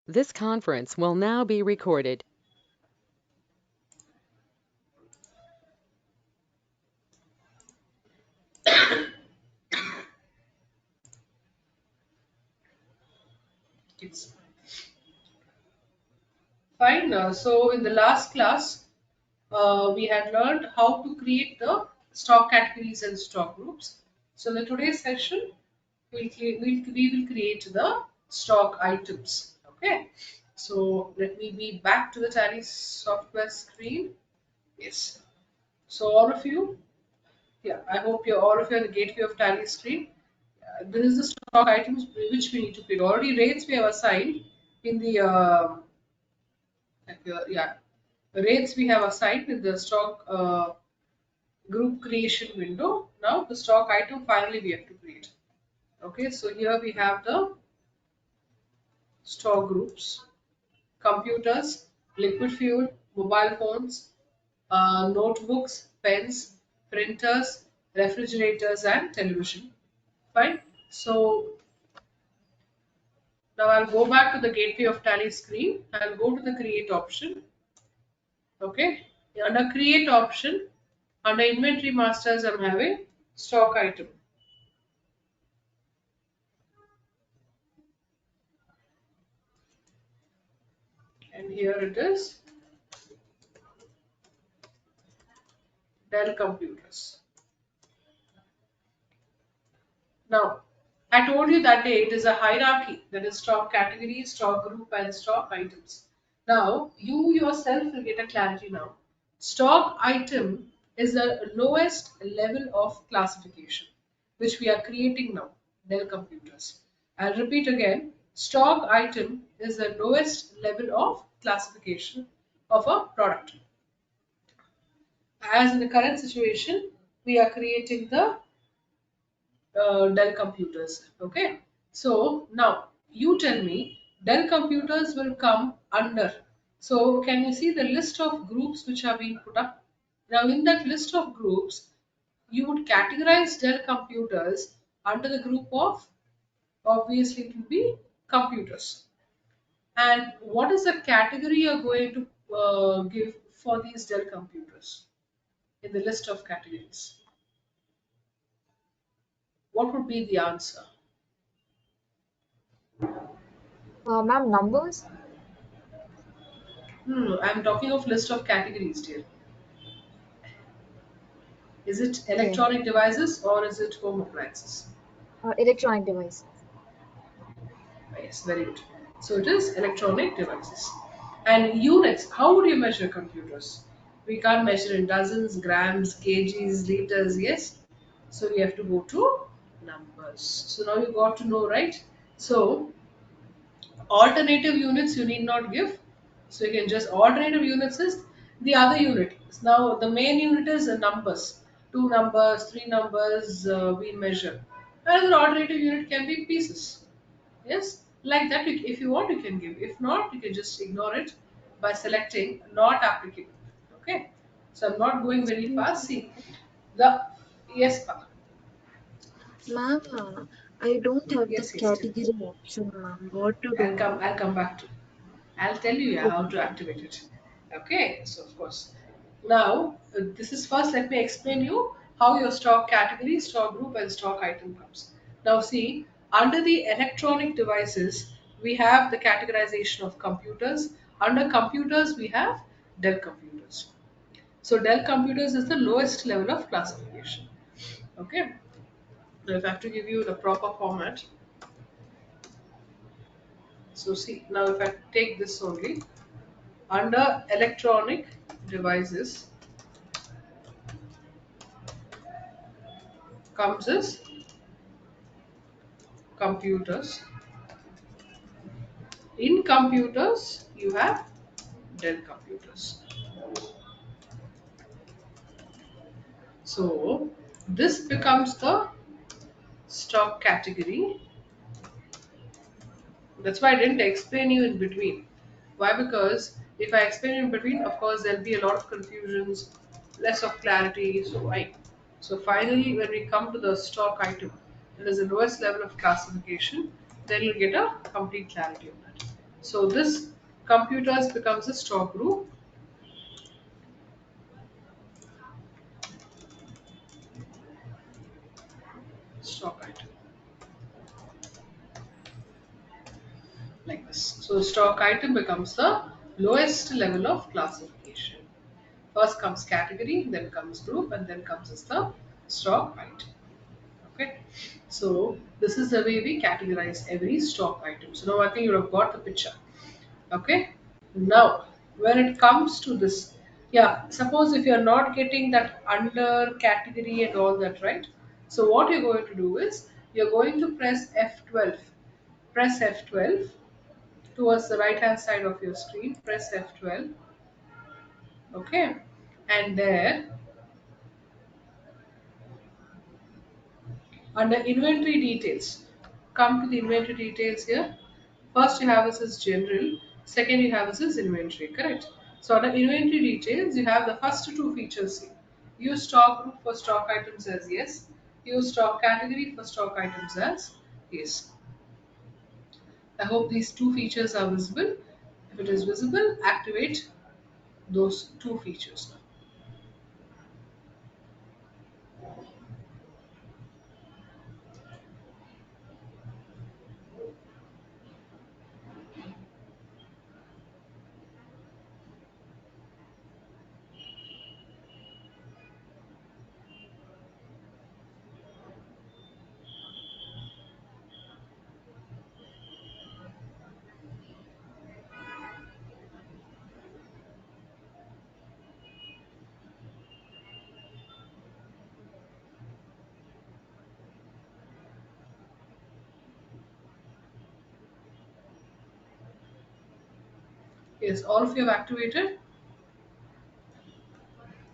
This conference will now be recorded. It's fine. So in the last class, we had learned how to create the stock categories and stock groups. So in the today's session, we will create the stock items. Okay. So let me be back to the Tally software screen. Yes. So all of you, yeah, I hope you're all of you on the gateway of Tally screen. This is the stock items which we need to create. Already rates we have assigned in the yeah, the rates we have assigned in the stock group creation window. Now the stock item finally we have to create. Okay, so here we have the stock groups: computers, liquid fuel, mobile phones, notebooks, pens, printers, refrigerators, and television. Fine. So now I'll go back to the gateway of Tally screen. I'll go to the create option. Okay. Under create option, under inventory masters, I'm having stock item. And here it is, Dell computers. Now, I told you that day it is a hierarchy, that is stock category, stock group, and stock items. Now, you yourself will get a clarity now. Stock item is the lowest level of classification, which we are creating now, Dell computers. I'll repeat again, stock item is the lowest level of classification of a product. As in the current situation, we are creating the Dell computers. Okay. So now you tell me Dell computers will come under. So can you see the list of groups which are being put up? Now in that list of groups, you would categorize Dell computers under the group of, obviously it will be computers. And what is the category you're going to give for these Dell computers in the list of categories? What would be the answer? Ma'am, numbers? I'm talking of list of categories, dear. Is it Okay. electronic devices or is it home appliances? Electronic device. Yes, very good. So it is electronic devices. And units, how would you measure computers? We can't measure in dozens, grams, kgs, liters, yes? So we have to go to numbers. So now you got to know, right? So alternative units you need not give. So you can just alternative units is the other unit. Now the main unit is numbers. Two numbers, three numbers we measure. Another alternative unit can be pieces. Yes, like that. If you want, you can give. If not, you can just ignore it by selecting not applicable. Okay. So I'm not going very Excuse fast. me. See the yes, Ma'am, I don't have the yes, yes. Tell me. category option, ma'am. What to do, ma'am? I'll come back to. I'll tell you yeah, how Okay. to activate it. Okay, so of course. Now, this is first, let me explain you how your stock category, stock group, and stock item comes. Now, see, under the electronic devices, we have the categorization of computers. Under computers, we have Dell computers. So, Dell computers is the lowest level of classification. Okay, so if I have to give you the proper format, so see, now if I take this only, under electronic devices comes as computers. In computers, you have Dell computers. So this becomes the stock category. That's why I didn't explain you in between. Why? Because if I explain in between, of course, there'll be a lot of confusions, less of clarity. So finally, when we come to the stock item, that is the lowest level of classification, then you'll get a complete clarity on that. So this computers becomes a stock group, stock item, like this. So stock item becomes the lowest level of classification. First comes category, then comes group, and then comes as the stock item. Okay. So this is the way we categorize every stock item. So now I think you have got the picture. Okay. Now, when it comes to this, yeah, suppose if you're not getting that under category and all that, right? So what you're going to do is you're going to press F12. Press F12 towards the right hand side of your screen. Press F12. Okay. And there, under inventory details, come to the inventory details here. First you have this as general, second you have this as inventory, correct? So under inventory details, you have the first two features here. Use stock group for stock items as yes. Use stock category for stock items as yes. I hope these two features are visible. If it is visible, activate those two features. Yes, all of you have activated.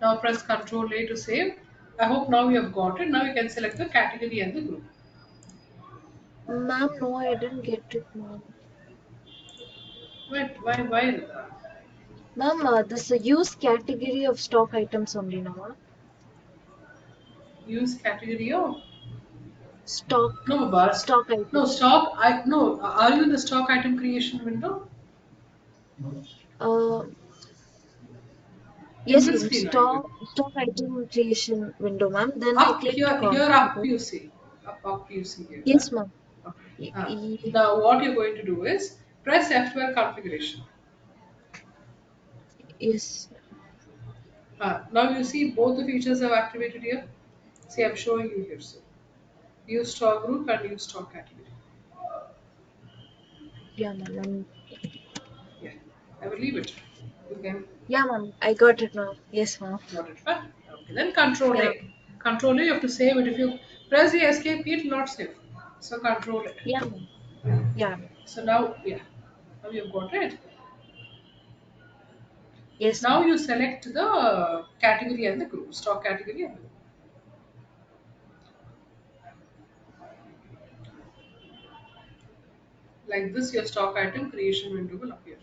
Now press Ctrl A to save. I hope now you have got it. Now you can select the category and the group. Ma'am, no, I didn't get it, ma'am. Wait, why? Ma'am, this is use category of stock items only, no, ma'am. Use category of Stock, no bar. stock No items. stock. I no. Are you in the stock item creation window? Uh, In yes, which ma'am. screen are you in? Stock item creation window, ma'am. Then I Up clicked here. Up configure. you see. Up you see here. Huh? Yes, ma'am. Okay. Y- y- Now what you're going to do is press F12 configuration. yes, Now you see both the features have activated here. See, I'm showing you here. So use stock group and use stock category. yeah, ma'am. Yeah, I will leave it. You can Yeah, ma'am. I got it now. Yes, ma'am. got it. Huh? Okay, then Control Yeah, A. Control A, you have to save it. If you press the escape key, it will not save. So Control it. yeah, ma'am. Yeah, ma'am. So now, yeah, now you've got it. Yes, Now ma'am. you select the category and the group, stock category and the group. Like this, your stock item creation window will appear.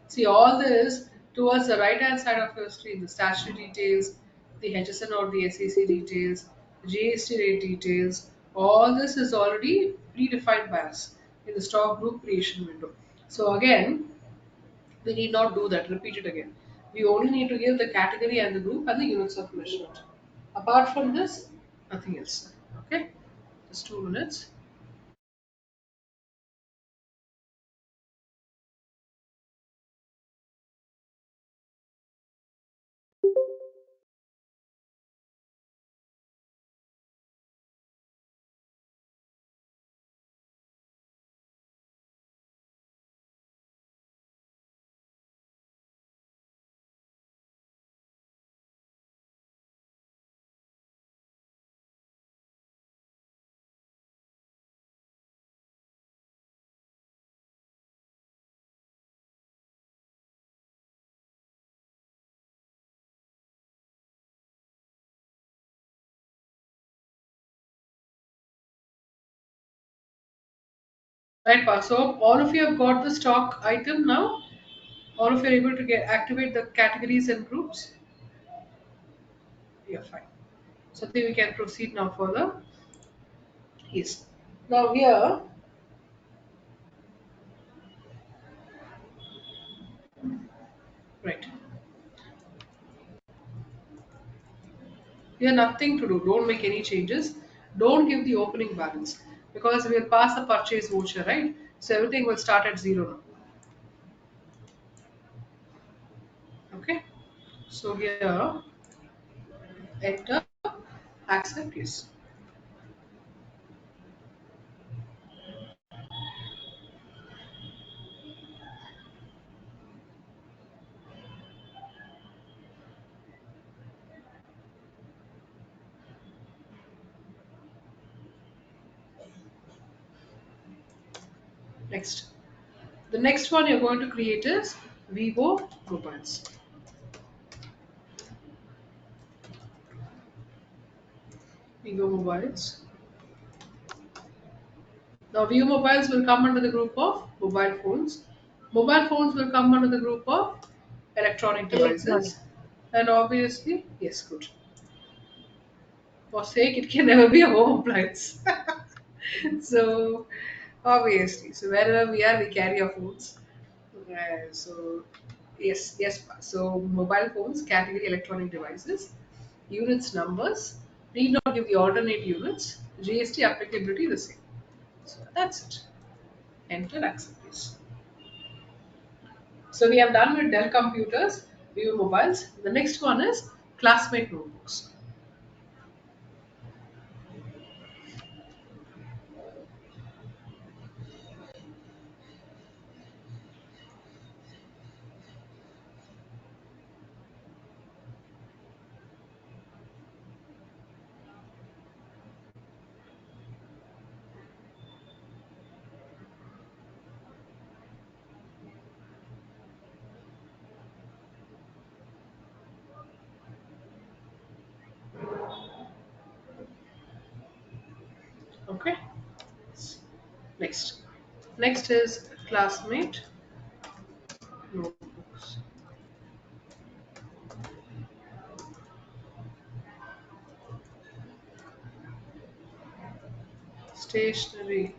See, all this towards the right hand side of your screen, the statutory details, the HSN or the SEC details, GST rate details, all this is already predefined by us in the stock group creation window. So again, we need not do that, repeat it again. We only need to give the category and the group and the units of measurement. Apart from this, nothing else. Okay, just 2 minutes. Right, Pa. So all of you have got the stock item now. All of you are able to get activate the categories and groups. Yeah, fine. So I think we can proceed now further. Yes. Now here, Right. You have nothing to do. Don't make any changes. Don't give the opening balance because we'll pass the purchase voucher, right? So everything will start at zero now. Okay. So here, enter, accept, yes. Next. The next one you're going to create is Vivo mobiles. Vivo mobiles. Now, Vivo mobiles will come under the group of mobile phones. Mobile phones will come under the group of electronic Electronic. devices. And obviously, yes, good. For sake, it can never be a home appliance. So, obviously, so wherever we are, we carry our phones. So, yes, yes. So, mobile phones, category electronic devices, units numbers, need not give the alternate units, GST applicability the same. So, that's it. Enter, accept this. So, we have done with Dell computers, Vivo mobiles. The next one is classmate notebooks. Okay. Next. Next is classmate notebooks. Stationery.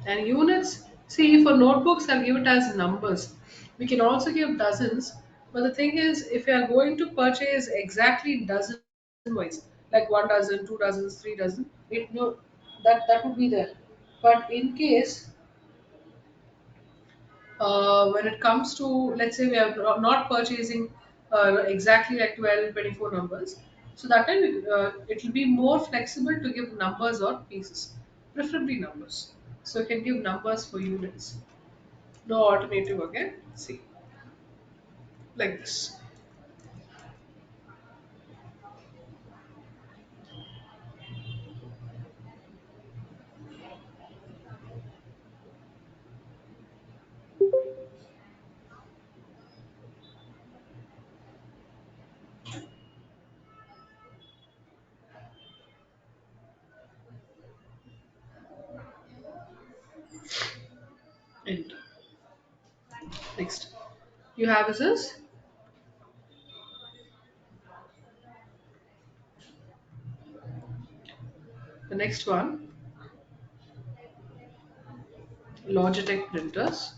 And units, see for notebooks, I'll give it as numbers. We can also give dozens, but the thing is, if you are going to purchase exactly dozen wise, like 1 dozen, 2 dozens, 3 dozen, it no that would be there. But in case when it comes to, let's say we are not purchasing exactly like 12, 24 numbers, so that time it will be more flexible to give numbers or pieces, preferably numbers. So you can give numbers for units. No alternative again. See, like this. And next, you have this. The next one, Logitech printers,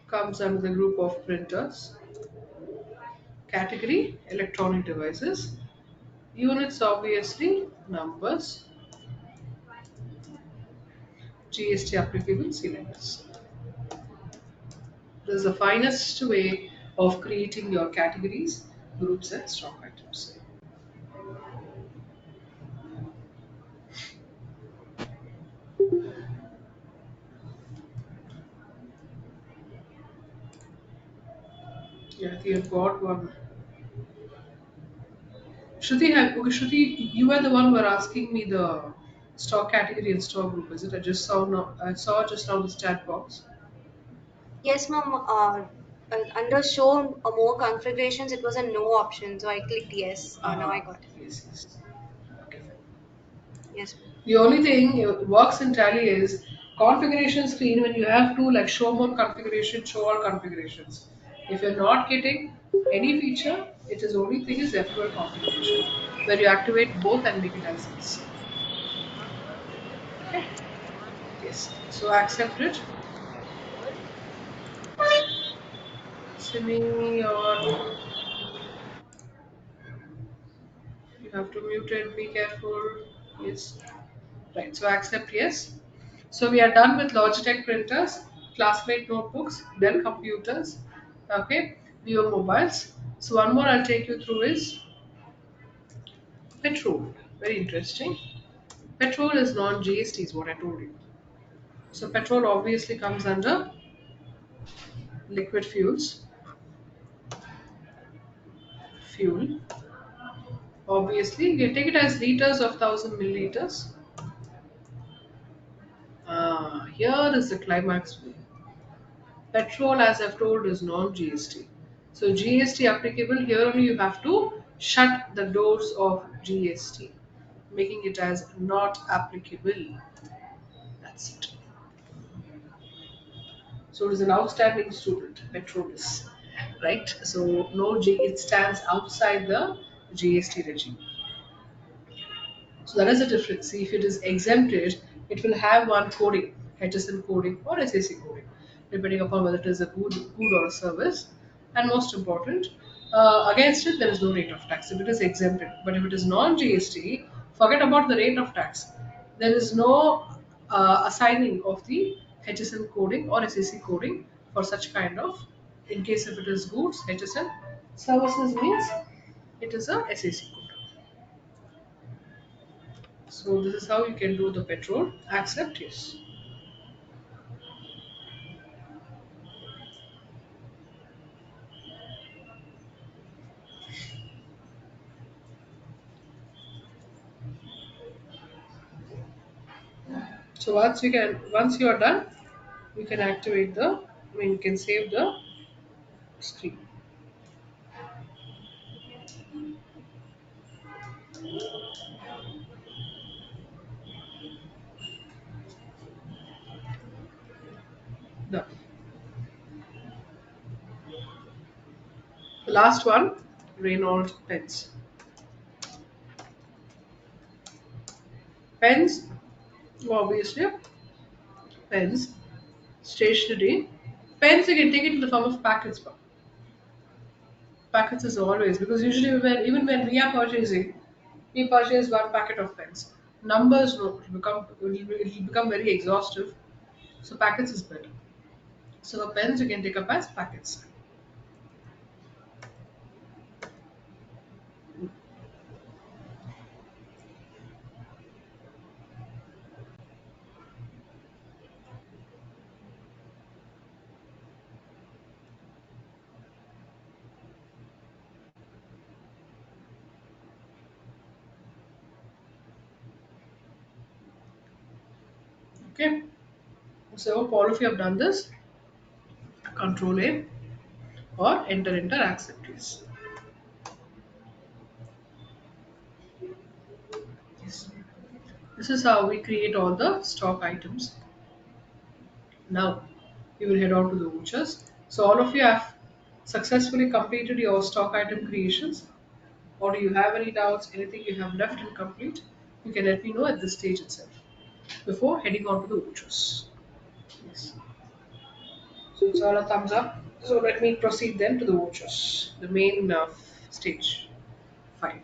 comes under the group of printers. Category, electronic devices. Units, obviously, numbers. GST applicable, cylinders. This is the finest way of creating your categories, groups, and stock items. Yeah, you have got one. Okay, Shruti, you were the one who were asking me the stock category and stock group, is it? I just saw no, I saw just now the chat box. Yes, ma'am. Under show more configurations, it was a no option, so I clicked yes. Now I got it. Yes, yes. Okay, fine. Yes, ma'am. The only thing it works in Tally is configuration screen when you have to like show more configuration, show all configurations. If you're not getting any feature, it is only thing is F12 configuration where you activate both and make it as this. Okay. Yes. So accept it. Simi, or you have to mute it. Be careful. Yes. Right. So accept yes. So we are done with Logitech printers, classmate notebooks, Dell computers, okay, Vivo mobiles. So one more I'll take you through is petrol. Very interesting. Petrol is non-GST is what I told you. So petrol obviously comes under liquid fuels, fuel. Obviously, you take it as liters of 1000 milliliters. Here is the climax. Petrol, as I've told, is non-GST. So GST applicable here only you have to shut the doors of GST, making it as not applicable. That's it. So it is an outstanding student, Petrol is. Right? So no G it stands outside the GST regime. So that is the difference. See, if it is exempted, it will have one coding, HSN coding or SAC coding, depending upon whether it is a good or a service. And most important, against it there is no rate of tax if it is exempted. But if it is non-GST, forget about the rate of tax. There is no assigning of the HSN coding or SAC coding for such kind of. In case if it is goods, HSN services means it is a SAC code. So this is how you can do the petrol. Accept yes. So once you are done, you can activate the. I mean, you can save the screen. Done. The last one, Reynolds pens. Pens, obviously, pens, stationery. Pens you can take it in the form of packets. Packets is always because usually even when we are purchasing, we purchase one packet of pens. Numbers no, it will become very exhaustive. So packets is better. So for pens you can take up as packets. Okay. So hope all of you have done this. Control A or enter accept please. Yes. This is how we create all the stock items. Now we will head on to the vouchers. So all of you have successfully completed your stock item creations. Or do you have any doubts, anything you have left incomplete? You can let me know at this stage itself before heading on to the vouchers. Yes. So it's all a thumbs up. So let me proceed then to the vouchers, the main stage. Fine.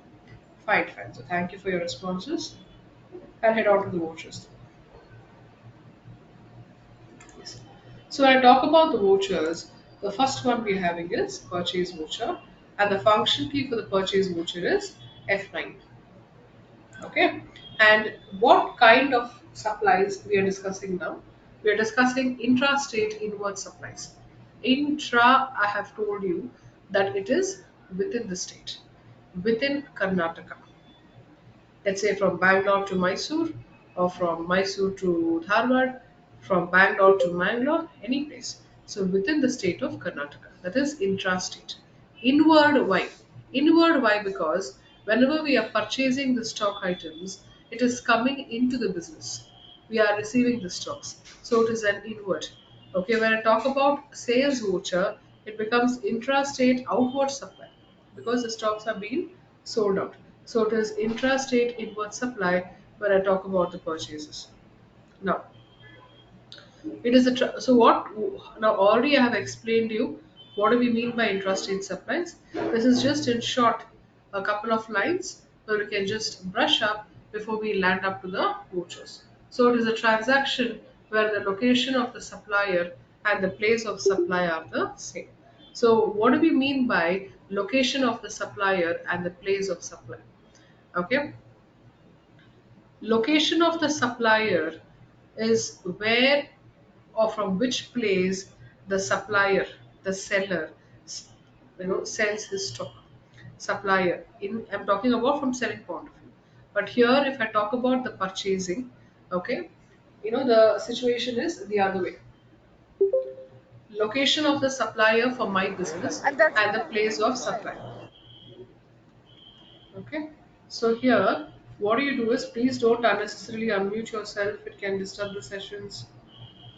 Fine, fine. So thank you for your responses. I'll head on to the vouchers. Yes. So when I talk about the vouchers, the first one we're having is purchase voucher, and the function key for the purchase voucher is F9. Okay. And what kind of supplies we are discussing now? We are discussing intra-state inward supplies. Intra, I have told you that it is within the state, within Karnataka. Let's say from Bangalore to Mysore, or from Mysore to Dharwad, from Bangalore to Mangalore, any place. So within the state of Karnataka, that is intrastate. Inward, why? Inward, why? Because whenever we are purchasing the stock items, it is coming into the business. We are receiving the stocks. So it is an inward. Okay, when I talk about sales voucher, it becomes intrastate outward supply because the stocks are being sold out. So it is intrastate inward supply when I talk about the purchases. Now, It is a so what now already I have explained you what do we mean by intrastate supplies. This is just in short a couple of lines where we can just brush up before we land up to the vouchers. So it is a transaction where the location of the supplier and the place of supply are the same. So what do we mean by location of the supplier and the place of supply? Okay, location of the supplier is where or from which place the supplier, the seller, sells his stock. Supplier. In I'm talking about from selling point of view. But here, if I talk about the purchasing, okay, the situation is the other way. Location of the supplier for my business and the place of supply. Okay. So here, what do you do is please don't unnecessarily unmute yourself. It can disturb the sessions.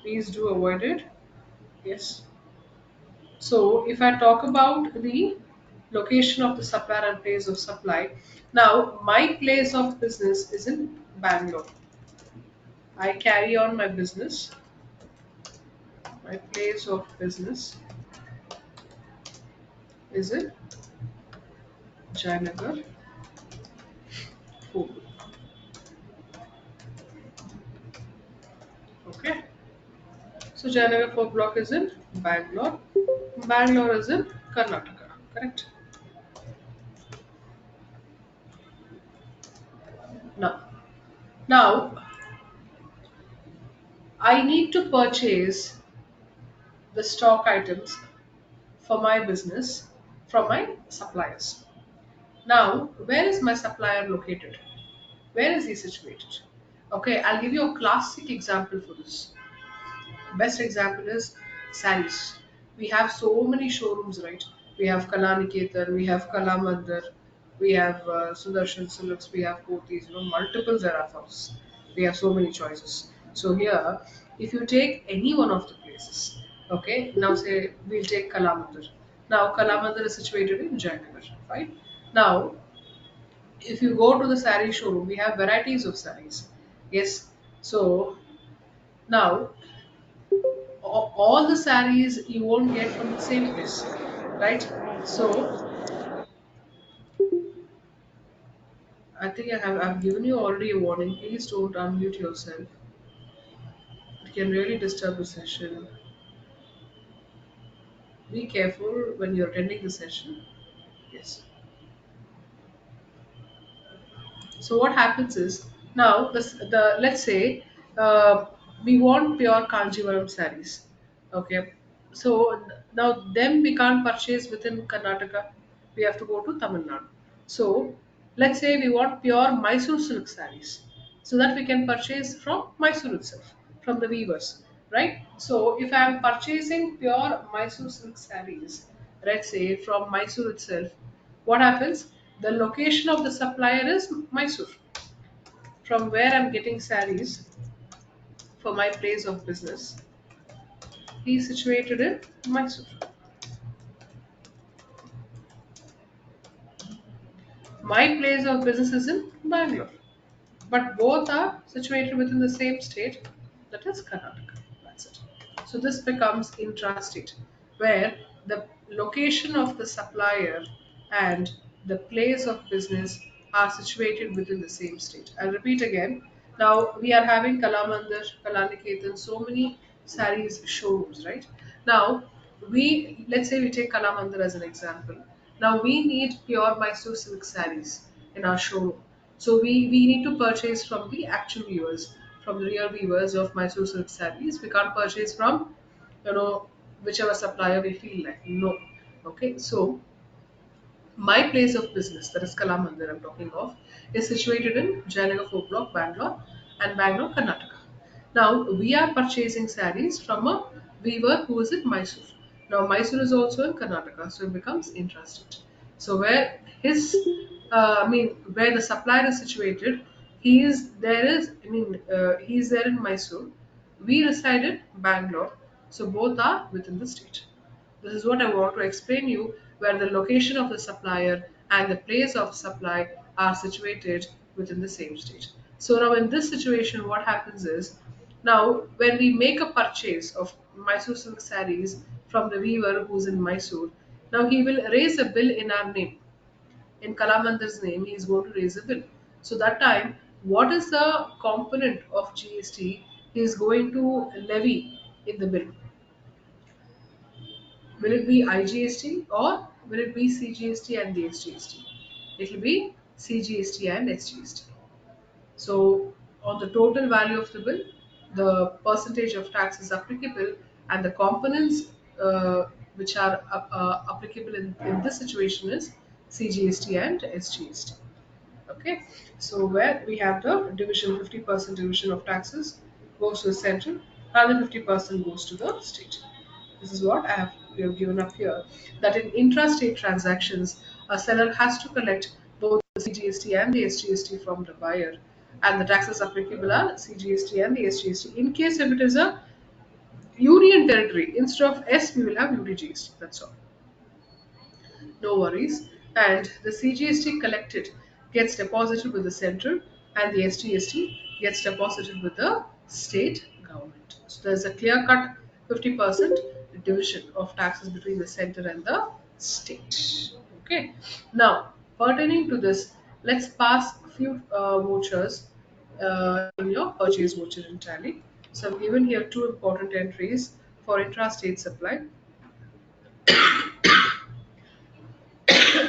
Please do avoid it. Yes. So if I talk about the location of the supplier and place of supply, now my place of business is in Bangalore. I carry on my business. My place of business is in Jayanagar, Food. Okay. So Jayanagar 4 block is in Bangalore. Bangalore is in Karnataka. Correct. Now, now I need to purchase the stock items for my business from my suppliers. Now, where is my supplier located? Where is he situated? Okay, I'll give you a classic example for this. Best example is saris. We have so many showrooms, right? We have Kalaniketan, we have Kalamandar, we have Sudarshan Silks, we have Kotis, multiple Zarafas. We have so many choices. So here, if you take any one of the places, okay, now say we'll take Kalamandar. Now Kalamandar is situated in Jayanagar, right? Now if you go to the saree showroom, we have varieties of sarees. Yes. So now all the sarees you won't get from the same place, right? So I think I've given you already a warning. Please don't unmute yourself. It can really disturb the session. Be careful when you're attending the session. Yes. So what happens is now the let's say we want pure Kanjivaram sarees. Okay. So now them we can't purchase within Karnataka. We have to go to Tamil Nadu. So let's say we want pure Mysore silk sarees, so that we can purchase from Mysore itself, from the weavers, right? So if I am purchasing pure Mysore silk sarees, let's say from Mysore itself, what happens? The location of the supplier is Mysore. From where I'm getting sarees for my place of business, he is situated in Mysore. My place of business is in Bangalore. But both are situated within the same state, that is Karnataka. That's it. So this becomes intrastate, where the location of the supplier and the place of business are situated within the same state. I'll repeat again. Now we are having Kalamandar, Kalaniketan, so many saris showrooms, right? Now let's say we take Kalamandar as an example. Now we need pure Mysore silk saris in our showroom. So we need to purchase from the actual viewers, from the real viewers of Mysore silk sarees. We can't purchase from, you know, whichever supplier we feel like. No. Okay. So my place of business, that is Kalamandir I'm talking of, is situated in Jayanagar 4 block, Bangalore, and Bangalore, Karnataka. Now we are purchasing sarees from a weaver who is in Mysore. Now Mysore is also in Karnataka, so it becomes intrastate. So where the supplier is situated, he is there in Mysore. We reside in Bangalore, so both are within the state. This is what I want to explain you, where the location of the supplier and the place of supply are situated within the same state. So now in this situation, what happens is Now, when we make a purchase of Mysore silk sarees from the weaver who's in Mysore, now he will raise a bill in our name. In Kalamandir's name, he is going to raise a bill. So that time, what is the component of GST he is going to levy in the bill? Will it be IGST or will it be CGST and the SGST? It will be CGST and SGST. So, on the total value of the bill, the percentage of tax is applicable, and the components which are applicable in this situation is CGST and SGST. Okay, so where we have the division, 50% division of taxes goes to the central, and the 50% goes to the state. This is what we have given up here. That in intrastate transactions, a seller has to collect both the CGST and the SGST from the buyer, and the taxes applicable are CGST and the SGST. In case if it is a union territory, instead of S, we will have UDGST. That's all. No worries. And the CGST collected gets deposited with the central, and the SGST gets deposited with the state government. So there's a clear cut 50% division of taxes between the center and the state. Okay. Now, pertaining to this, let's pass a few vouchers in your purchase voucher in tally. So I've given here two important entries for intra-state supply.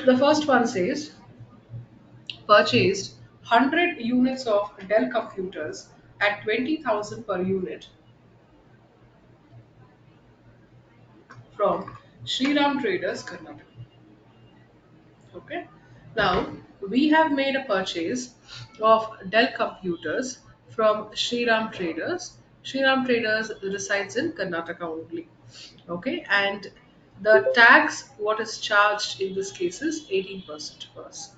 The first one says purchased 100 units of Dell computers at 20,000 per unit from Shriram Traders, Karnataka. Okay. Now we have made a purchase of Dell computers from Shriram Traders. Shriram Traders resides in Karnataka only. Okay, and the tax what is charged in this case is 18% for us.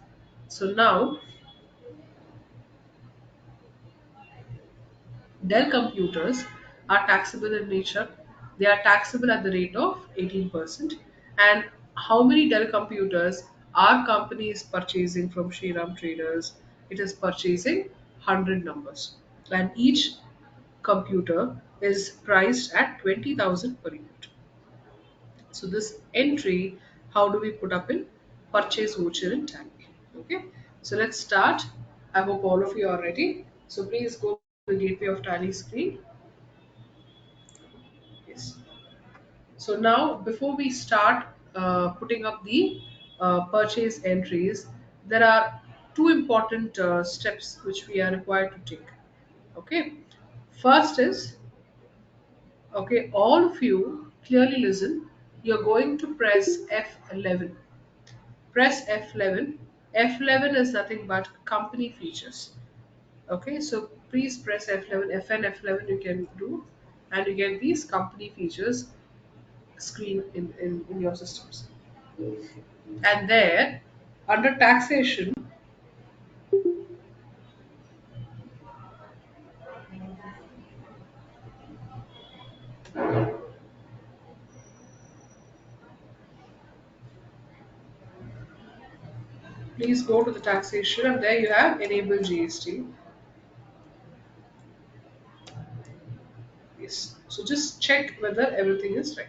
So now Dell computers are taxable in nature. They are taxable at the rate of 18%. And how many Dell computers our company is purchasing from Shriram Traders? It is purchasing 100 numbers. And each computer is priced at 20,000 per unit. So this entry, how do we put up in purchase voucher in tally? Okay, so let's start. I hope all of you are ready. So please go to the gateway of tally screen. Yes. So now before we start putting up the purchase entries, there are two important steps which we are required to take. Okay. First is, okay, all of you clearly listen. You're going to press F11. Press F11. F11 is nothing but company features. Okay, so please press F11. Fn F11 you can do, and you get these company features screen in your systems. And there, under taxation, please go to the taxation, and there you have enable GST. Yes. So just check whether everything is right.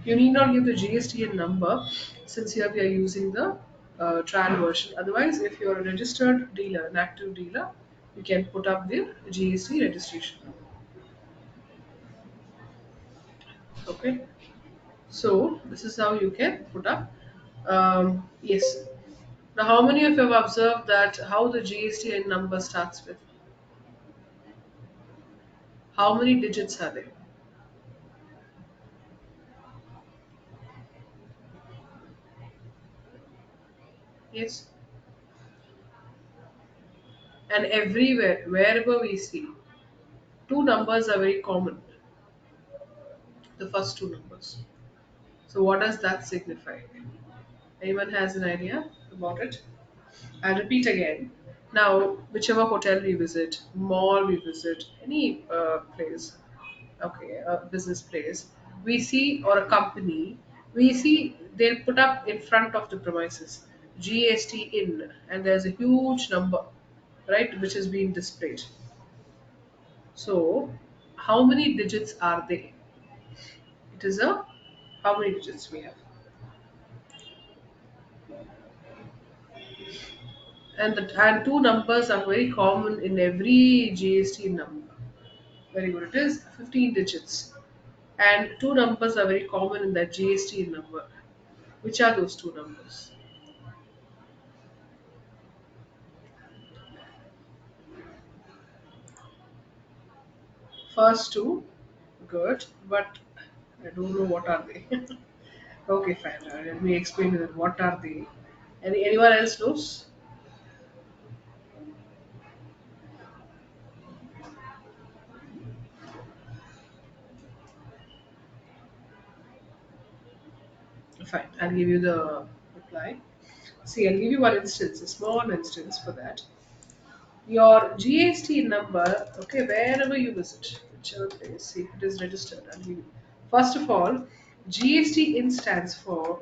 You need not give the GSTN number since here we are using the trial version. Otherwise, if you are a registered dealer, an active dealer, you can put up the GST registration number. Okay. So this is how you can put up. Yes. Now, how many of you have observed that how the GSTN number starts with? How many digits are there? Yes. And everywhere, wherever we see, two numbers are very common. The first two numbers. So what does that signify? Anyone has an idea about it? I'll repeat again. Now, whichever hotel we visit, mall we visit, any place, okay, a business place, we see, or a company, we see they'll put up in front of the premises GST in, and there's a huge number, right, which is being displayed. So, how many digits are they? It is a how many digits we have. And two numbers are very common in every GST number. Very good. It is 15 digits. And two numbers are very common in that GST number. Which are those two numbers? First two, good, but I don't know what are they. Okay, fine. Let me explain to them what are they. Anyone else knows? Fine. I'll give you the reply. See, I'll give you one instance, a small instance for that. Your GST number, okay, wherever you visit, whichever place, see if it is registered. I'll give you. First of all, GST in stands for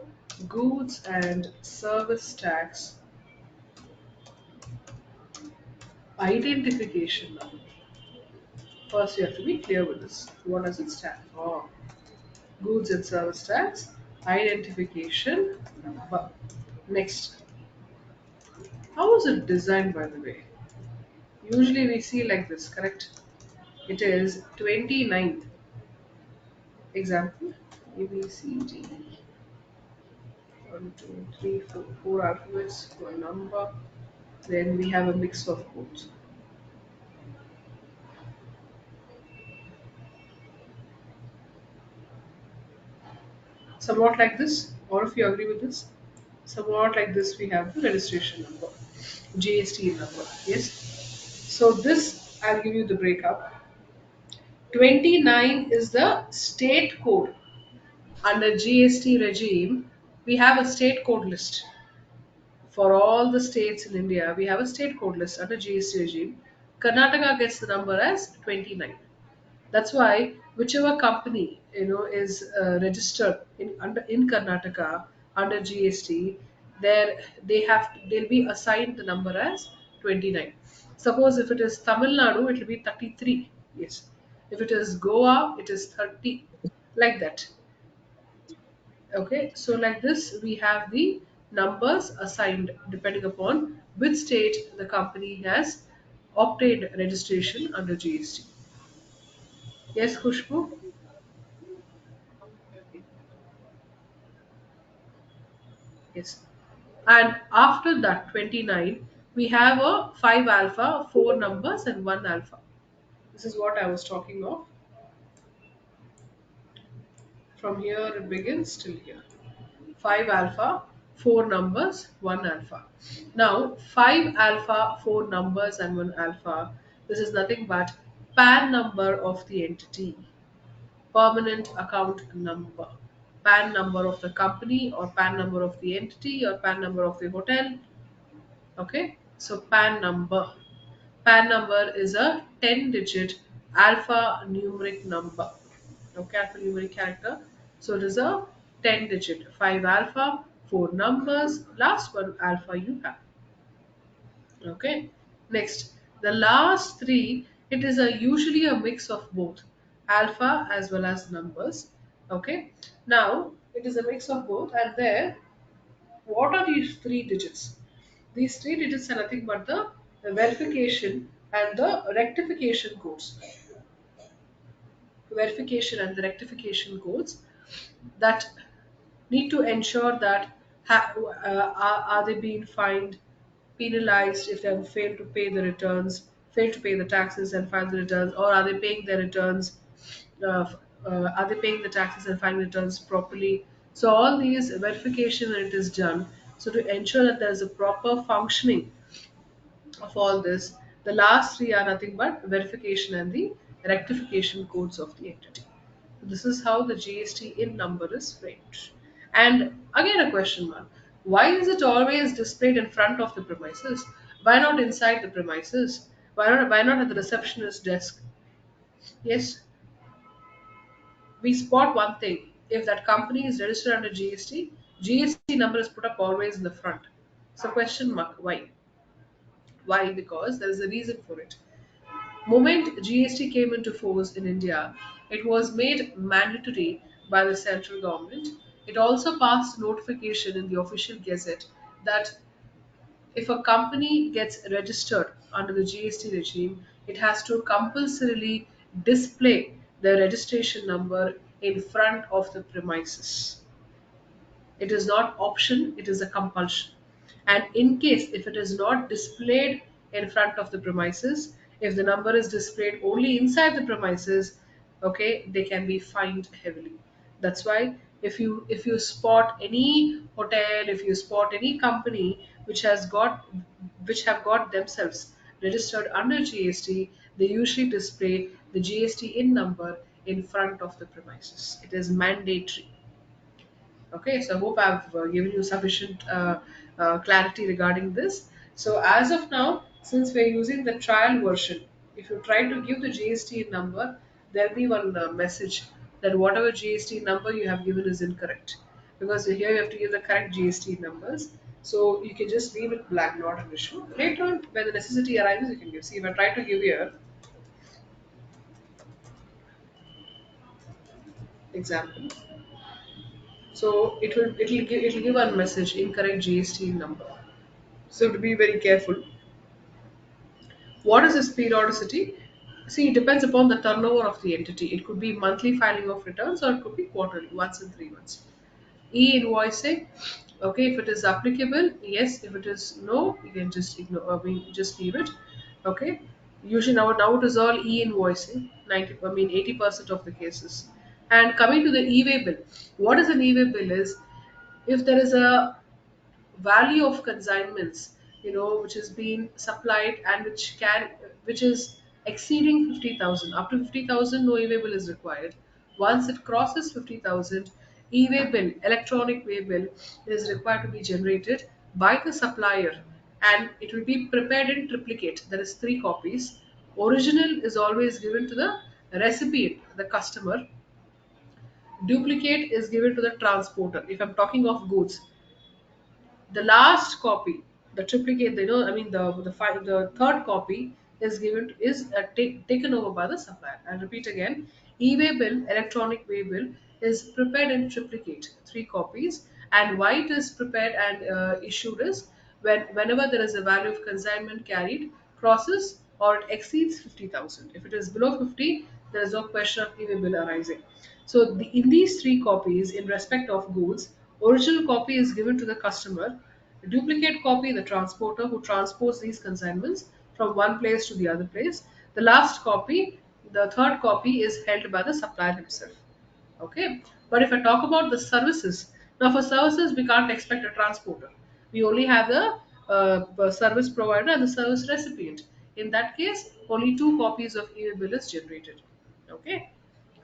Goods and Service Tax Identification Number. First, you have to be clear with this. What does it stand for? Goods and Service Tax Identification Number. Next, how is it designed, by the way? Usually we see like this, correct? It is 29th. Example, A, B, C, D. One, two, three, four alphabets, one number. Then we have a mix of codes. Somewhat like this. All of you agree with this? Somewhat like this, we have the registration number, GST number. Yes. So this, I'll give you the breakup. 29 is the state code. Under GST regime, we have a state code list. For all the states in India, we have a state code list under GST regime. Karnataka gets the number as 29. That's why whichever company is registered in Karnataka under GST, there they'll be assigned the number as 29. Suppose if it is Tamil Nadu, it will be 33. Yes. If it is Goa, it is 30. Like that. Okay, so like this, we have the numbers assigned depending upon which state the company has obtained registration under GST. Yes, Khushbu? Yes. And after that, 29, we have a 5 alpha, 4 numbers, and 1 alpha. This is what I was talking of. From here it begins till here. 5 alpha, 4 numbers, 1 alpha. Now, 5 alpha, 4 numbers, and 1 alpha. This is nothing but PAN number of the entity, permanent account number, PAN number of the company, or PAN number of the entity, or PAN number of the hotel. Okay, so PAN number is a 10 digit alphanumeric number. Okay, alphanumeric character. So it is a 10 digit, 5 alpha, 4 numbers, last one alpha you have. Okay, next, the last three, it is a usually a mix of both alpha as well as numbers. Okay, now it is a mix of both, and there, what are these three digits? These three digits are nothing but the verification and the rectification codes. Verification and the rectification codes that need to ensure that are they being fined, penalized if they have failed to pay the returns, failed to pay the taxes and file the returns, or are they paying their returns? Uh, are they paying the taxes and filing returns properly? So all these verification it is done. So to ensure that there is a proper functioning of all this, the last three are nothing but verification and the rectification codes of the entity. This is how the GST in number is framed. And again, a question mark. Why is it always displayed in front of the premises? Why not inside the premises? Why not at the receptionist desk? Yes, we spot one thing. If that company is registered under GST, GST number is put up always in the front. So question mark, why? Why? Because there is a reason for it. Moment GST came into force in India, it was made mandatory by the central government. It also passed notification in the official gazette that if a company gets registered under the GST regime, it has to compulsorily display the registration number in front of the premises. It is not option, it is a compulsion. And in case if it is not displayed in front of the premises, if the number is displayed only inside the premises, okay, they can be fined heavily. That's why if you spot any hotel, if you spot any company which have got themselves registered under GST, they usually display the GST in number in front of the premises. It is mandatory. Okay, so I hope I've given you sufficient clarity regarding this. So as of now, since we're using the trial version, if you try to give the GST number, there'll be one message that whatever GST number you have given is incorrect. Because here you have to give the correct GST numbers. So you can just leave it blank, not an issue. Later on, when the necessity arises, you can give. See, if I try to give here example, so it'll give one message incorrect GST number. So to be very careful. What is this periodicity? See, it depends upon the turnover of the entity. It could be monthly filing of returns or it could be quarterly, once in 3 months. E-invoicing, okay, if it is applicable, yes. If it is no, you can just ignore. Just leave it. Okay. Usually now it is all e-invoicing. 80% of the cases. And coming to the e-way bill, what is an e-way bill is if there is a value of consignments, which is being supplied and which is exceeding 50,000. Up to 50,000, no e-way bill is required. Once it crosses 50,000, e-way bill, electronic way bill, is required to be generated by the supplier, and it will be prepared in triplicate. There is 3 copies. Original is always given to the recipient, the customer. Duplicate is given to the transporter. If I'm talking of goods, the last copy, the triplicate, the third copy is taken over by the supplier. I repeat again, e-way bill, electronic way bill, is prepared in triplicate, 3 copies. And why it is prepared and issued is whenever there is a value of consignment carried crosses or it exceeds 50,000. If it is below 50, there is no question of e-way bill arising. So in these 3 copies, in respect of goods, original copy is given to the customer, a duplicate copy the transporter who transports these consignments from one place to the other place. The last copy, the third copy, is held by the supplier himself. Okay, but if I talk about the services, now for services we can't expect a transporter. We only have the service provider and the service recipient. In that case, only 2 copies of email bill is generated. Okay,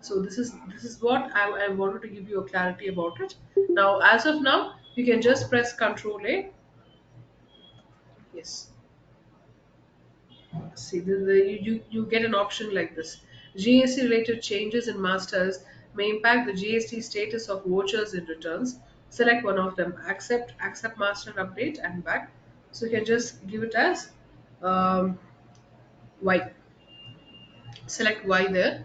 so this is what I wanted to give you a clarity about it. Now, as of now, you can just press Control A. Yes. See, you get an option like this. GST related changes in masters may impact the GST status of vouchers and returns. Select one of them. Accept master update and back. So you can just give it as Y. Select Y there.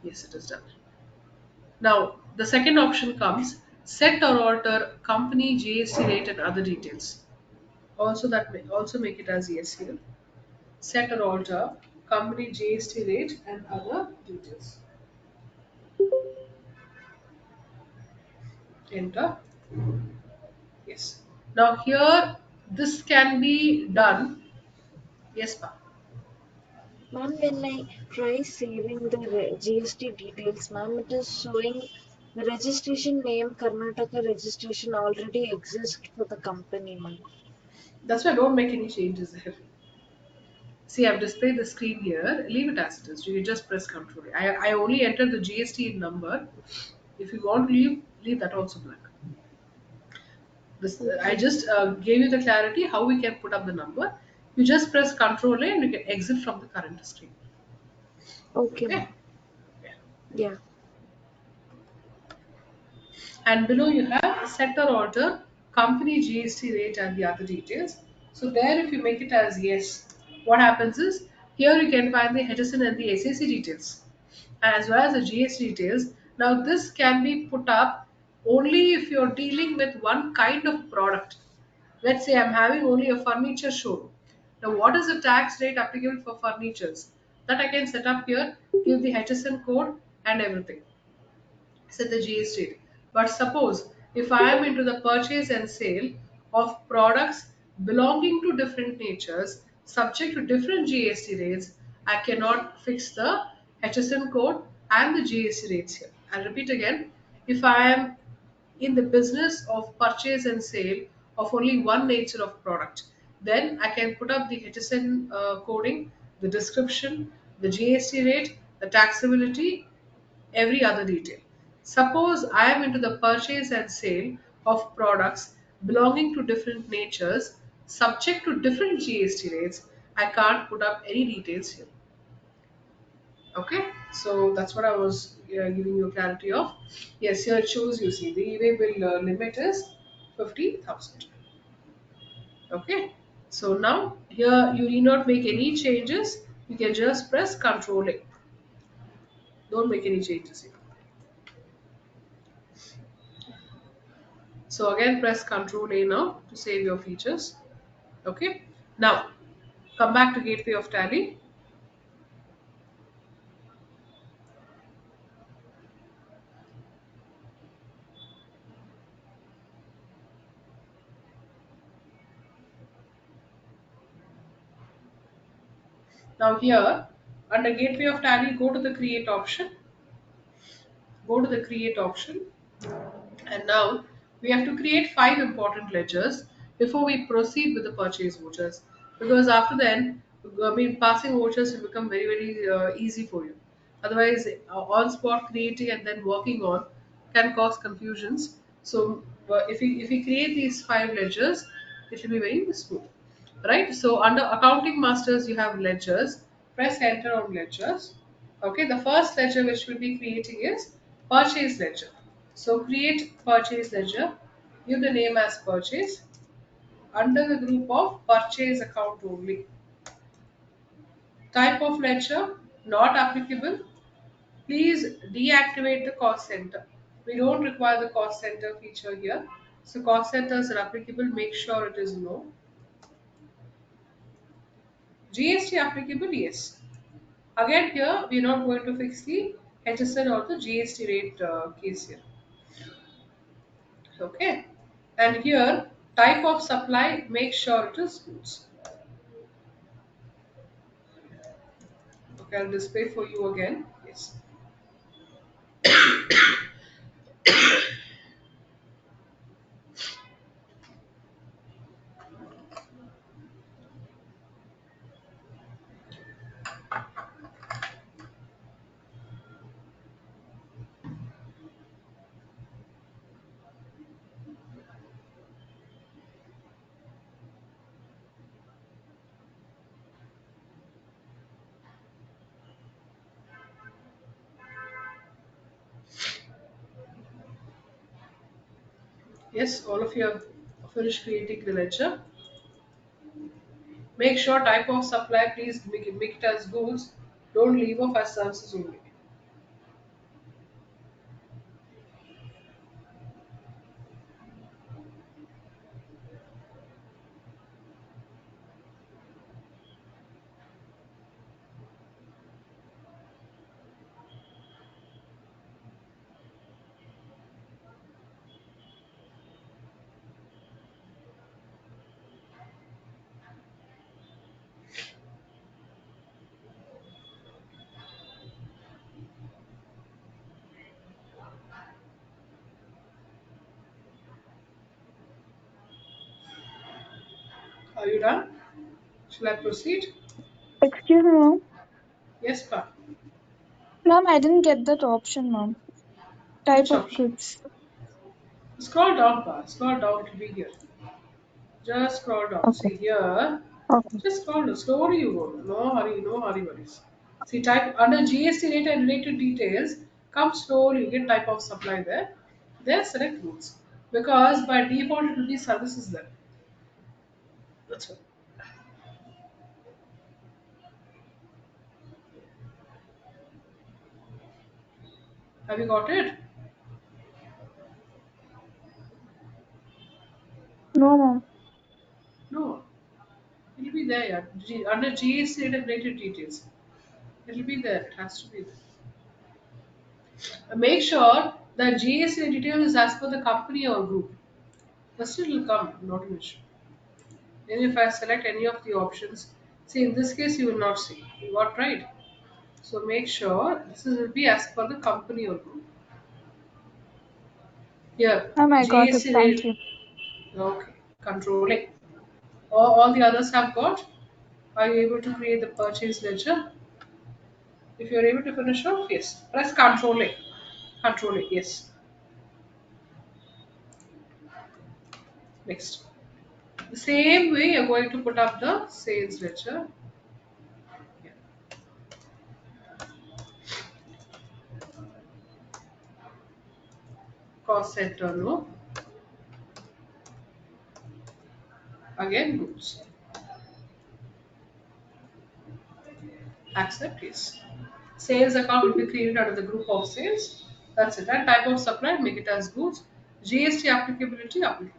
Yes, it is done. Now, the second option comes set or alter company GST rate and other details. Also, also make it as yes here. Set or alter company GST rate and other details. Enter. Yes. Now here this can be done. Yes, pa. Ma'am, when I try saving the GST details, ma'am, it is showing the registration name Karnataka registration already exists for the company, ma'am. That's why don't make any changes there. See, I've displayed the screen here. Leave it as it is. You can just press Control. I only entered the GST number. If you want to leave that also blank. This I Okay. just gave you the clarity how we can put up the number. You just press Control A and you can exit from the current screen. Okay, Okay. ma'am. Yeah. Yeah. And below you have set or alter company GST rate and the other details. So there, if you make it as yes, what happens is Here you can find the HSN and the SAC details as well as the GST details. Now this can be put up only if you're dealing with one kind of product. Let's say I'm having only a furniture showroom. Now what is the tax rate applicable for furnitures? That I can set up here, give the HSN code and everything, set the GST. But suppose if I am into the purchase and sale of products belonging to different natures, subject to different GST rates, I cannot fix the HSN code and the GST rates here. I'll repeat again. If I am in the business of purchase and sale of only one nature of product, then I can put up the HSN coding, the description, the GST rate, the taxability, every other detail. Suppose I am into the purchase and sale of products belonging to different natures, subject to different GST rates, I can't put up any details here. Okay, so that's what I was giving you clarity of. Yes, here it shows you see the e-way bill limit is 50,000. Okay, so now here you need not make any changes. You can just press Control A. Don't make any changes here. So again press Ctrl A now to save your features. Okay. Now come back to Gateway of Tally. Now here under Gateway of Tally, go to the Create option. Go to the Create option, and now we have to create five important ledgers before we proceed with the purchase vouchers. Because after then, I mean, passing vouchers will become very easy for you. Otherwise, on spot creating and then working on can cause confusions. So, if we create these five ledgers, it will be very smooth, right? So, under accounting masters, you have ledgers. Press enter on ledgers. Okay, the first ledger which we'll be creating is purchase ledger. So create purchase ledger, give the name as purchase under the group of purchase account only. Type of ledger not applicable. Please deactivate the cost center. We don't require the cost center feature here. So cost centers are applicable, make sure it is no. GST applicable, yes. Again here we are not going to fix the HSN or the GST rate case here. Okay. And here type of supply, make sure it is goods. Okay, I'll display for you again. Yes. Yes, all of you have finished creating the ledger. Make sure type of supply, please make it as goods. Don't leave off as services only. Are you done? Shall I proceed? Excuse me, ma'am. Yes, pa. Ma'am, I didn't get that option, ma'am. Type Which of option? goods. Scroll down, pa. Scroll down to be here. Just scroll down. Okay. See here. Okay. Just scroll down. Slowly you go. No hurry, no hurry worries. See, type under GST rate and related details. Come slowly. You get type of supply there. There select goods. Because by default it will be services there. That's all. Have you got it? No, ma'am. No. It'll be there, yeah. Under GST integrated details. It'll be there. It has to be there. Make sure that GST detail is as per the company or group. First it will come, not an issue. Then if I select any of the options, see in this case you will not see. You got right. So make sure will be as per the company or group. Here, Ma'am, I got it. GST Thank rate. you. Okay. Controlling. All the others have got. Are you able to create the purchase ledger? If you are able to finish off, yes. Press controlling. Controlling, yes. Next. The same way you're going to put up the sales ledger. Yeah. Cost center, no. Again, goods. Accept, yes. Sales account will be created under the group of sales. That's it. And type of supply, make it as goods. GST applicability, applicable.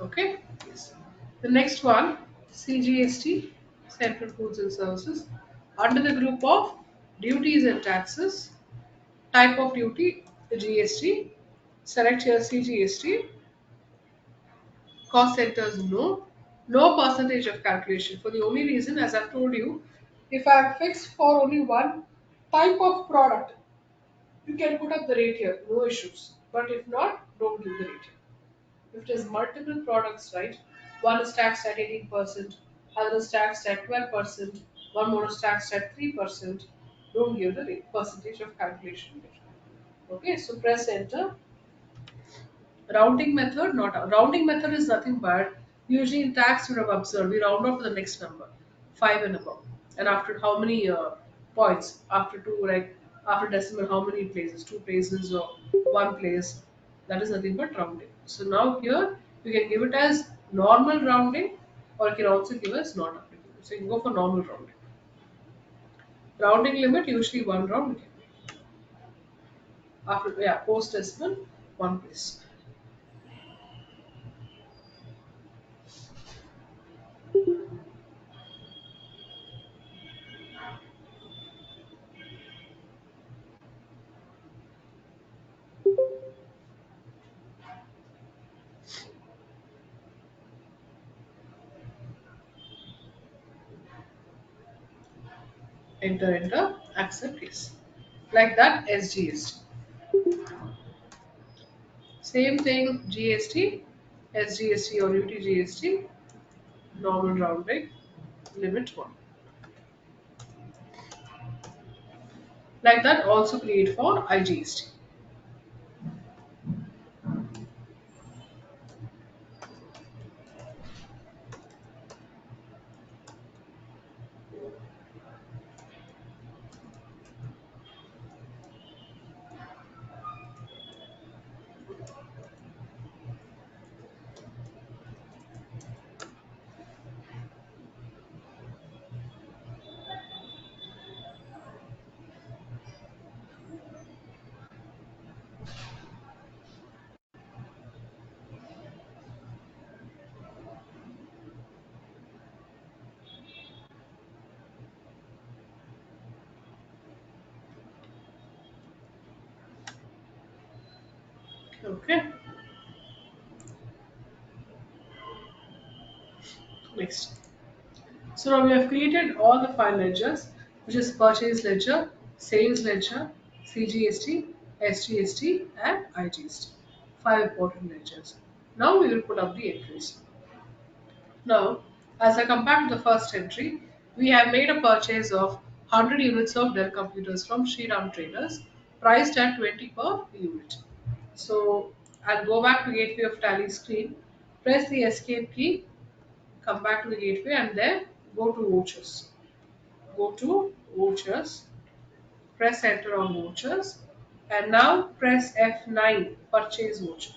Okay. Yes. The next one, CGST, Central Goods and Services. Under the group of duties and taxes, type of duty, the GST. Select your CGST. Cost centers, no. No percentage of calculation for the only reason, as I've told you, if I have fixed for only one type of product, you can put up the rate here, no issues. But if not, don't give the rate here. If it is multiple products, right? One is taxed at 18%, other is taxed at 12%, one more is taxed at 3%. Don't give the rate, percentage of calculation here. Okay, so press enter. Rounding method, not rounding method is nothing but usually in tax you would have observed we round up to the next number, five and above, and after how many points after two, like after decimal how many places, two places or one place, that is nothing but rounding. So now here you can give it as normal rounding or you can also give as not applicable. So you can go for normal rounding. Rounding limit usually one round. After yeah post decimal one place. Enter, accept, yes. Like that, SGST. Same thing, GST, SGST or UTGST, normal rounding, limit 1. Like that, also create for IGST. Okay, next. So now we have created all the 5 ledgers, which is purchase ledger, sales ledger, CGST, SGST, and IGST. 5 important ledgers. Now we will put up the entries. Now, as I compare to the first entry, we have made a purchase of 100 units of Dell computers from Shriram Traders, priced at 20 per unit. So, I'll go back to Gateway of Tally screen, press the Escape key, come back to the gateway, and then go to vouchers. Go to vouchers, press enter on vouchers, and now press F9, purchase voucher.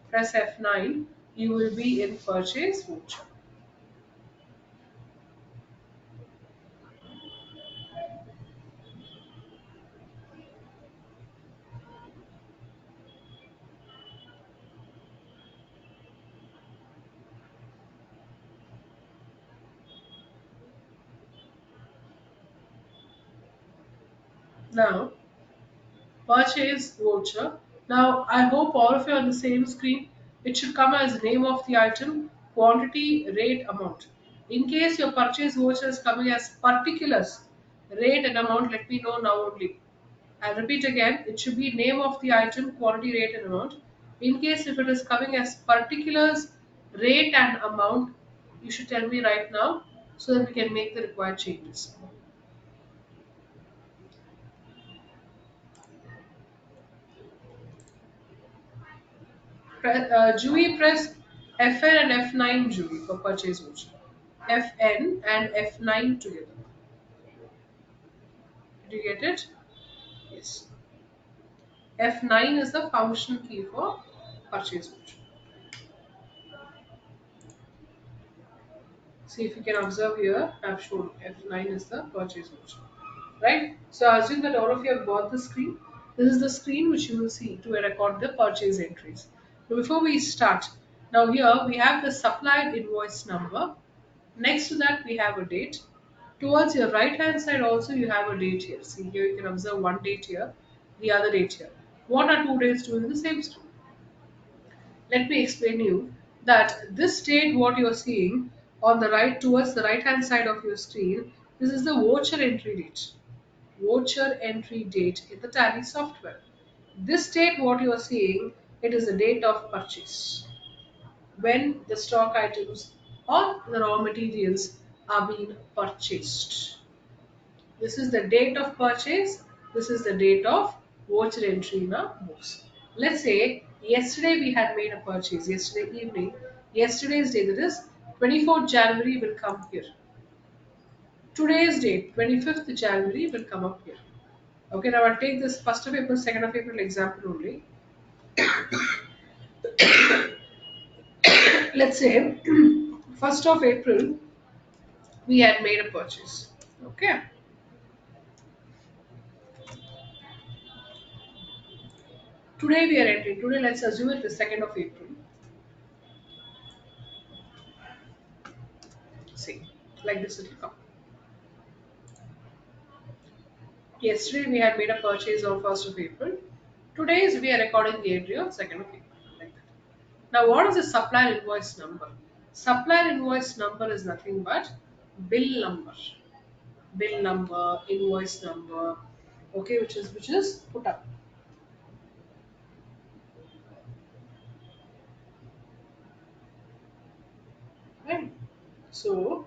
Press F9, you will be in purchase voucher. Now, purchase voucher. Now, I hope all of you are on the same screen. It should come as name of the item, quantity, rate, amount. In case your purchase voucher is coming as particulars, rate and amount, let me know now only. I'll repeat again, it should be name of the item, quantity, rate and amount. In case if it is coming as particulars, rate and amount, you should tell me right now so that we can make the required changes. Dewey press Fn and F9 Dewey for purchase voucher. Fn and F9 together. Did you get it? Yes. F9 is the function key for purchase voucher. See if you can observe here, I've shown F9 is the purchase voucher. Right? So I assume that all of you have got the screen. This is the screen which you will see to record the purchase entries. So before we start, now here we have the supplied invoice number. Next to that we have a date. Towards your right hand side also you have a date here. See here you can observe one date here, the other date here. What are two dates doing in the same stream? Let me explain you that this date what you are seeing on the right towards the right hand side of your screen, this is the voucher entry date. Voucher entry date in the Tally software. This date what you are seeing, it is the date of purchase. When the stock items or the raw materials are being purchased. This is the date of purchase. This is the date of voucher entry in our books. Let's say yesterday we had made a purchase, yesterday evening. Yesterday's date, that is 24th January, will come here. Today's date, 25th January, will come up here. Okay, now I'll take this 1st of April, 2nd of April example only. Let's say 1st of April, we had made a purchase. Okay. Today we are entering. Today, let's assume it is 2nd of April. See, like this it will come. Yesterday we had made a purchase on 1st of April. Today is we are recording the entry on 2nd of April. Like that. Now, what is the supplier invoice number? Supplier invoice number is nothing but bill number. Bill number, invoice number, okay, which is put up. Right. So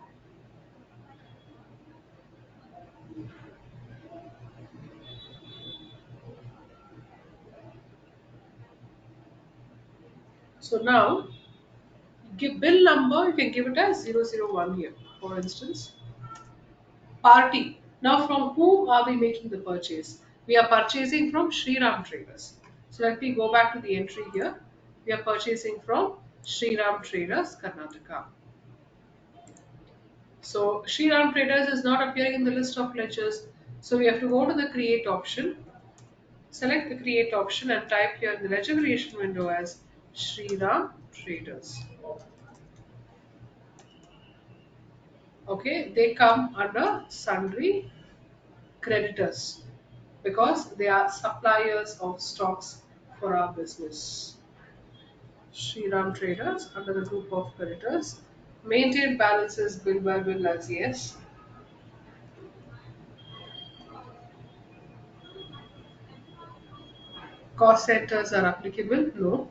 now give bill number, you can give it as 001 here, for instance. Party. Now, from whom are we making the purchase? We are purchasing from Shriram Traders. So, let me go back to the entry here. We are purchasing from Shriram Traders, Karnataka. So, Shriram Traders is not appearing in the list of ledgers. So, we have to go to the create option. Select the create option and type here in the ledger creation window as Shriram Traders. Okay, they come under sundry creditors because they are suppliers of stocks for our business. Shriram Traders under the group of creditors. Maintain balances bill by bill as yes. Cost centers are applicable? No.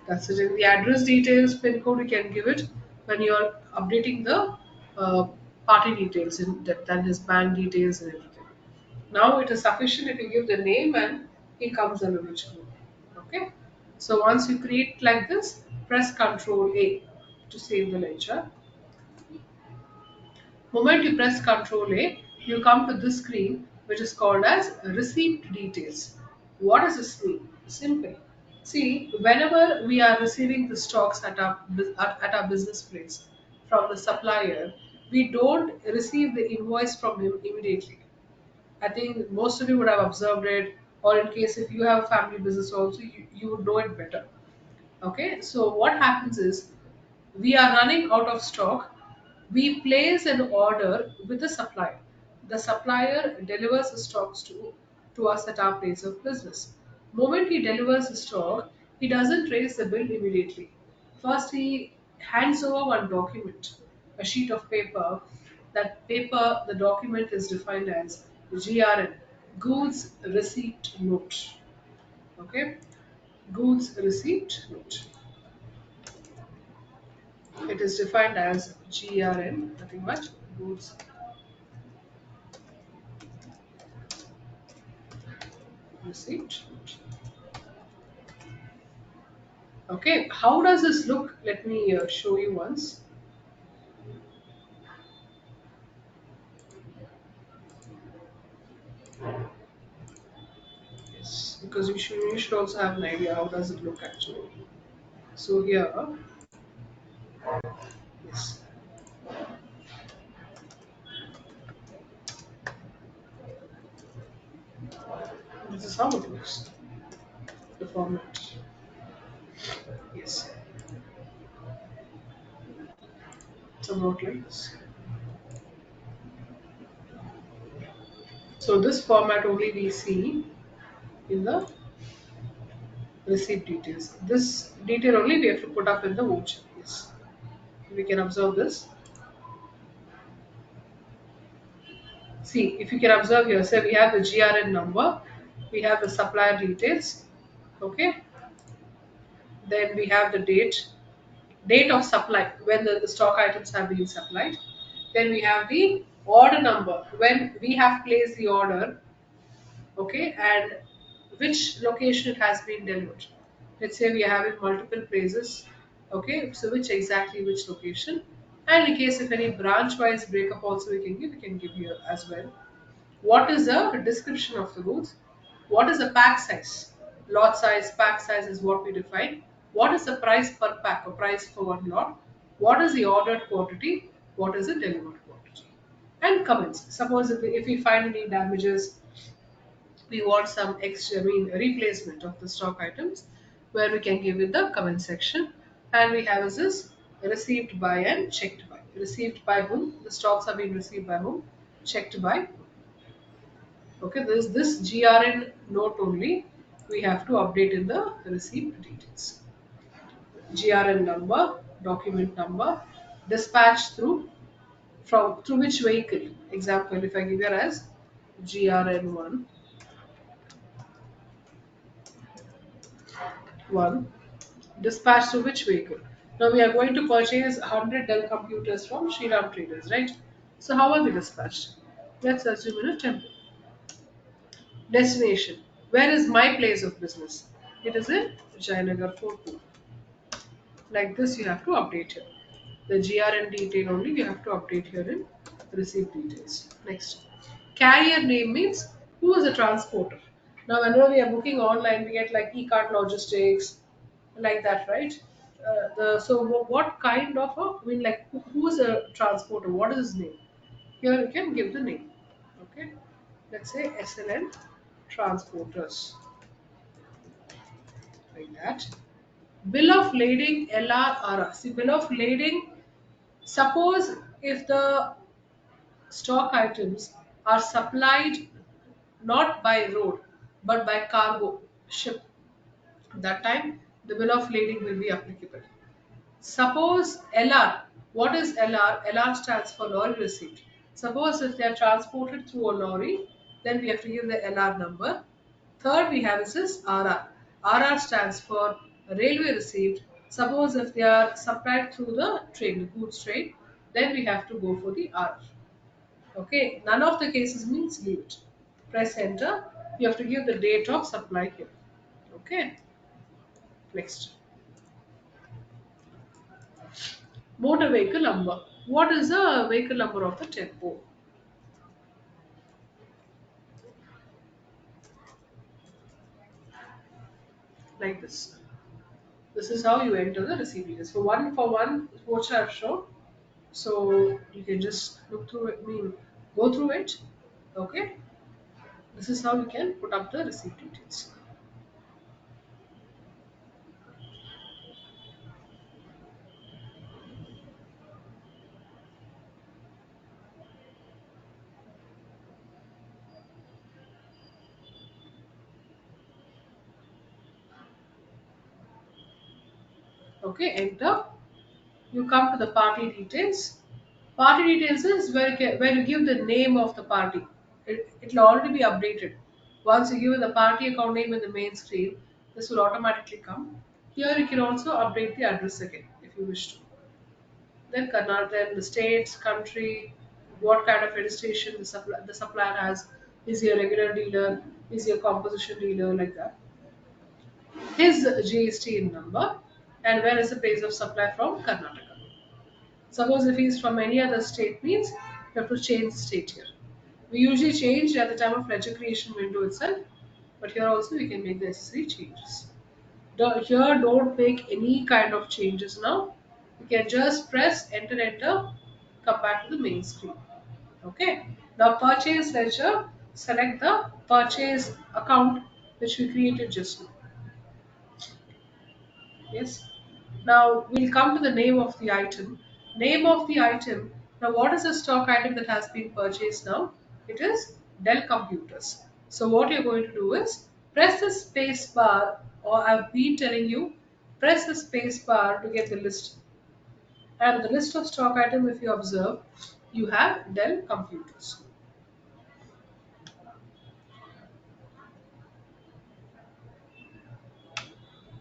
That's it. In the address details, PIN code, you can give it when you're updating the uh, party details, that is bank details and everything. Now it is sufficient if you give the name and he comes under which group. Okay. So once you create like this, press Ctrl A to save the ledger. Moment you press Control A, you come to this screen which is called as receipt details. What does this mean? Simple. See, whenever we are receiving the stocks at our business place from the supplier, we don't receive the invoice from him immediately. I think most of you would have observed it, or in case if you have a family business also, you would know it better. Okay, so what happens is we are running out of stock. We place an order with the supplier. The supplier delivers the stocks to us at our place of business. Moment he delivers the stock, he doesn't raise the bill immediately. First, he hands over one document, a sheet of paper. That paper, the document is defined as GRN, Goods Receipt Note. Okay, Goods Receipt Note. It is defined as GRN, nothing much, goods receipt. Okay, how does this look? Let me show you once. Yes, because you should also have an idea how does it look actually. So here, yes, this is how it looks. The format. Yes, it's about like this. So this format only we see in the receipt details. This detail only we have to put up in the voucher. Yes, we can observe this. See, if you can observe here, say we have the GRN number, we have the supplier details, okay? Then we have the date of supply, when the stock items have been supplied. Then we have the order number, when we have placed the order, okay, and which location it has been delivered. Let's say we are having multiple places, okay, so which location. And in case if any branch wise breakup also we can give here as well. What is the description of the goods? What is the pack size? Lot size, pack size is what we define. What is the price per pack or price for one lot? What is the ordered quantity? What is the delivered quantity? And comments. Suppose if we find any damages, we want some extra, replacement of the stock items, where we can give it the comment section. And we have this received by and checked by. Received by whom? The stocks are being received by whom? Checked by. Okay, this GRN note only we have to update in the receipt details. GRN number, document number, dispatch through which vehicle. Example, if I give here as GRN one, dispatch through which vehicle. Now we are going to purchase 100 Dell computers from Shriram Traders, right? So how are they dispatched? Let's assume in a temple. Destination. Where is my place of business? It is in Jayanagar Fort. Like this, you have to update here. The GRN detail only you have to update here in receipt details. Next, carrier name means who is the transporter. Now, whenever we are booking online, we get like e-cart logistics, like that, right? What kind of like who is a transporter? What is his name? Here you can give the name. Okay, let's say SLN transporters, like that. Bill of lading LRRR. See, bill of lading. Suppose if the stock items are supplied not by road but by cargo ship, that time the bill of lading will be applicable. Suppose LR, what is LR? LR stands for lorry receipt. Suppose if they are transported through a lorry, then we have to give the LR number. Third, we have this RR. RR stands for railway receipt. Suppose if they are supplied through the train, the goods train, then we have to go for the RR. Okay, none of the cases means leave it. Press enter. You have to give the date of supply here. Okay, next. Motor vehicle number. What is the vehicle number of the tempo? Like this. This is how you enter the receipt details. For one, what I've shown. So you can just look through it, go through it. Okay. This is how you can put up the receipt details. Okay, enter. You come to the party details. Party details is where you give the name of the party. It will already be updated. Once you give the party account name in the main screen, this will automatically come. Here you can also update the address again if you wish to. Then Karnataka, then the states, country, what kind of registration the supplier has. Is he a regular dealer? Is he a composition dealer? Like that. His GST number, and where is the place of supply from Karnataka. Suppose if he's from any other state means you have to change the state here. We usually change at the time of ledger creation window itself, but here also we can make the necessary changes. Here don't make any kind of changes now. You can just press enter, come back to the main screen. Okay. Now purchase ledger, select the purchase account which we created just now. Yes. Now we'll come to the name of the item. Name of the item. Now what is the stock item that has been purchased now? It is Dell computers. So what you're going to do is press the space bar, or I've been telling you, press the space bar to get the list. And the list of stock item, if you observe, you have Dell computers.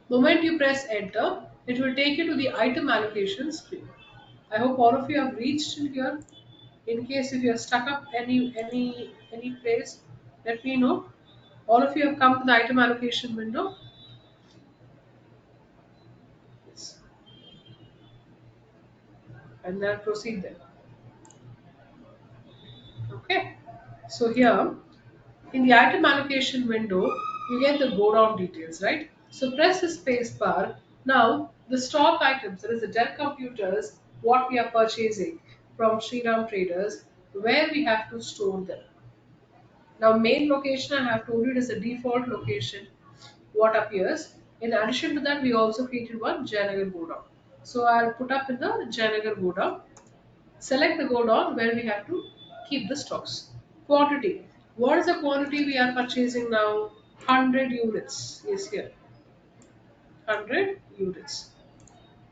Moment you press enter, it will take you to the item allocation screen. I hope all of you have reached till here. In case if you are stuck up any place, let me know. All of you have come to the item allocation window. Yes. And then proceed then. Okay. So here in the item allocation window, you get the go down details, right? So press the space bar. Now the stock items, that is the Dell computers, what we are purchasing from Sriram Traders, where we have to store them. Now main location I have told you it is the default location what appears. In addition to that we also created one Janagar Godown. So I'll put up in the Janagar Godown. Select the Godown where we have to keep the stocks. Quantity. What is the quantity we are purchasing now? 100 units is here. 100 units.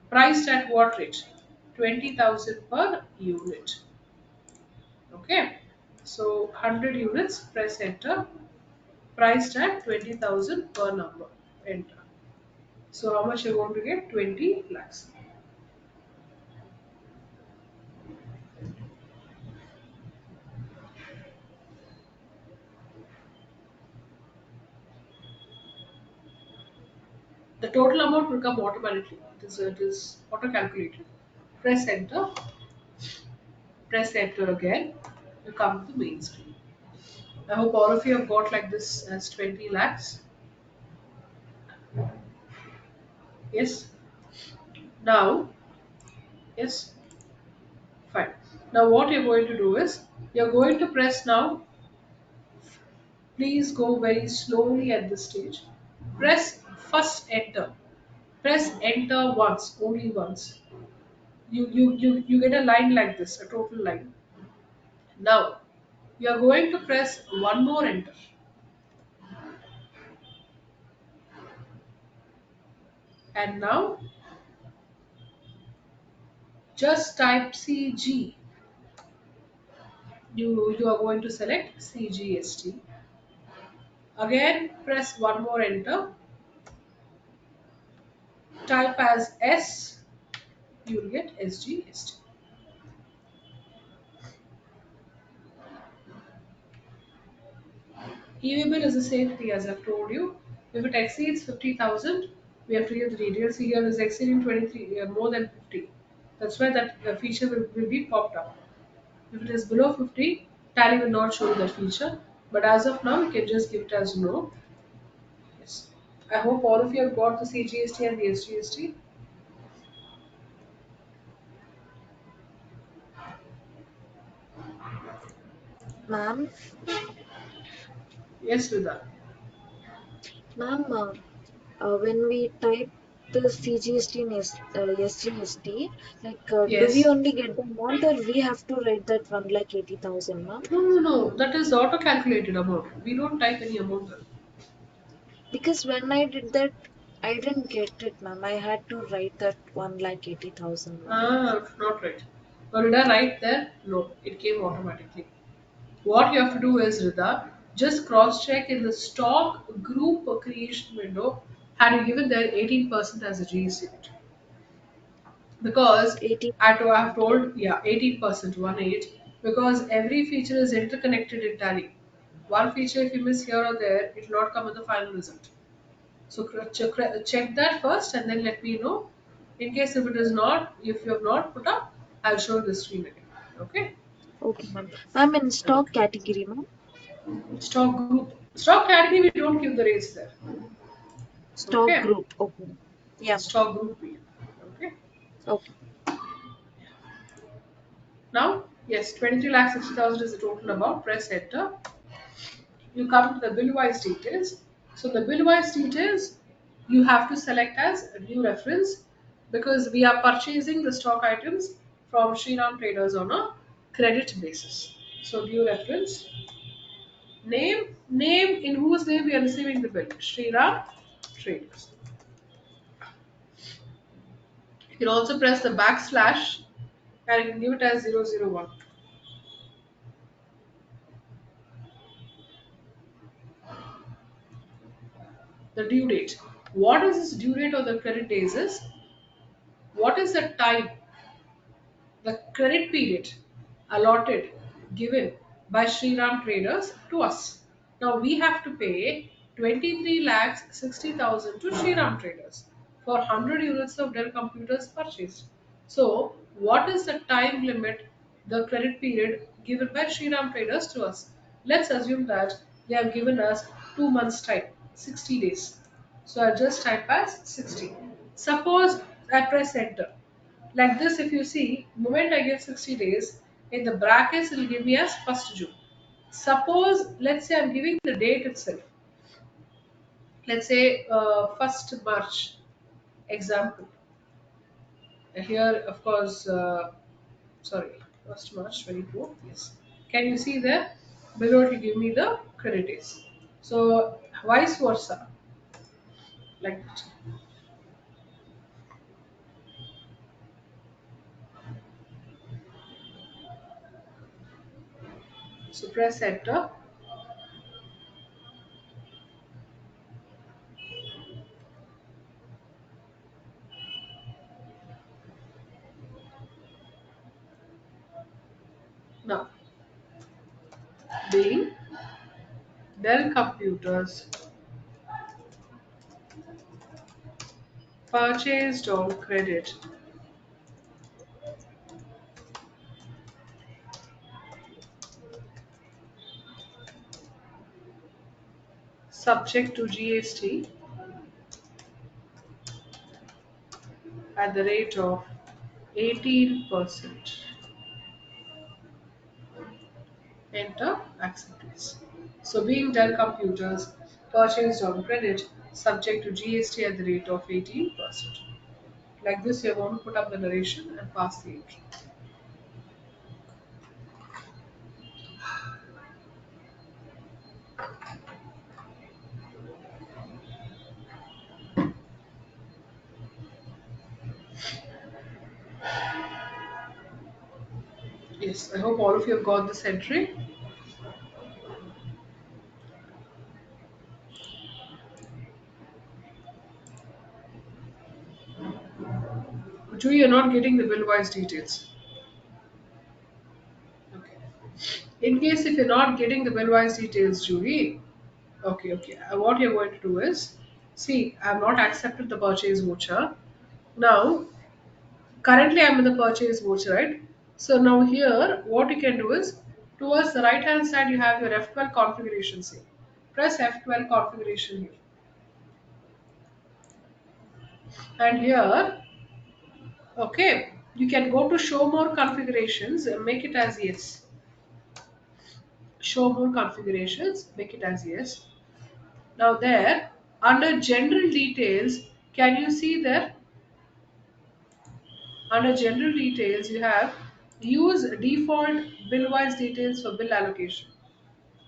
Priced at what rate? 20,000 per unit. Okay. So 100 units, press enter. Priced at 20,000 per number. Enter. So how much you're going to get? 20 lakhs. The total amount will come automatically. It is auto calculated. Press enter. Press enter again. You come to the main screen. I hope all of you have got like this as 20 lakhs. Yes. Now, yes. Fine. Now what you're going to do is you're going to press now. Please go very slowly at this stage. Press first enter. Press enter once, only once. You get a line like this, a total line. Now you are going to press one more enter, and now just type CG. You are going to select CGST. Again press one more enter. Type as S. You will get SGST. EV bill is the same thing as I've told you. If it exceeds 50,000, we have to give the details. Here is exceeding 23, more than 50. That's why that feature will be popped up. If it is below 50, Tally will not show that feature. But as of now, we can just give it as no. Yes. I hope all of you have got the CGST and the SGST. Ma'am, Yes, Vida. ma'am, when we type the CGST and SGST, like, do we Yes. only get the amount or we have to write that 1,80,000, ma'am? No, no, no. That is auto calculated amount. We don't type any amount there. Because when I did that, I didn't get it, ma'am. I had to write that 1,80,000, ma'am. Ah, not right. Now, did I write there? No, it came automatically. What you have to do is, Rida, just cross check in the stock group creation window. Had you given there 18% as a GST rate? Because I have 80%. told, yeah, 18%, 1 8, because every feature is interconnected in Tally. One feature, if you miss here or there, it will not come with the final result. So check that first and then let me know. In case if it is not, if you have not put up, I'll show the screen again. Okay? Okay, ma'am. Ma'am, in stock Okay. category, ma'am. Stock group. Stock category, we don't give the rates there. Stock Okay? group. Okay. Yeah, ma'am. Stock group B. Okay? Okay. Now, yes, 23 lakh 60,000 is the total amount. Press enter. You come to the bill wise details. So the bill wise details you have to select as a new reference because we are purchasing the stock items from Shriram Traders on a credit basis. So new reference, name in whose name we are receiving the bill. Shriram Traders. You can also press the backslash and you can give it as 001. The due date. What is this due date of the credit days is what is the time, the credit period allotted, given by Shriram Traders to us. Now we have to pay 23 lakhs 60,000 to Shriram Traders for 100 units of Dell computers purchased. So what is the time limit, the credit period given by Shriram Traders to us? Let's assume that they have given us 2 months time, 60 days. So I'll just type as 60. Suppose I press enter. Like this, if you see, moment I give 60 days, in the brackets it will give me as 1st June. Suppose, let's say I'm giving the date itself. Let's say 1st March, example. Here, of course, sorry, 1st March 24, yes. Can you see there? Below it will give me the credit days. So, vice versa, like that. So, press enter. Now, being Dell computers purchased on credit subject to GST at the rate of 18%. Enter acceptance. So being Dell computers purchased on credit subject to GST at the rate of 18%. Like this, you're going to put up the narration and pass the entry. Yes, I hope all of you have got this entry. Julie, you're not getting the bill wise details. Okay. In case if you're not getting the bill wise details, Julie, okay. What you're going to do is, see, I've not accepted the purchase voucher. Now, Currently, I'm in the purchase voucher, right? So now here, what you can do is, towards the right hand side, you have your F12 configuration here. Press F12 configuration here. And here, okay, you can go to show more configurations and make it as yes. Show more configurations, make it as yes. Now there, under general details, can you see there? Under general details, you have use default bill-wise details for bill allocation.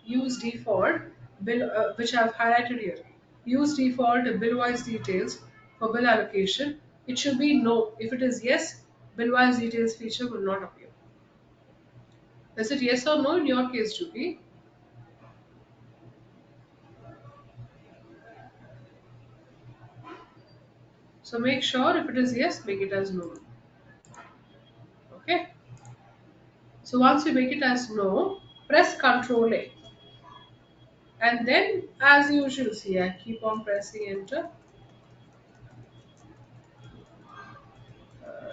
Use default bill, which I have highlighted here. Use default bill-wise details for bill allocation. It should be no. If it is yes, bill-wise details feature will not appear. Is it yes or no in your case, Juby? So make sure if it is yes, make it as no. Okay. So once you make it as no, press Ctrl A. And then, as usual, see, I keep on pressing enter.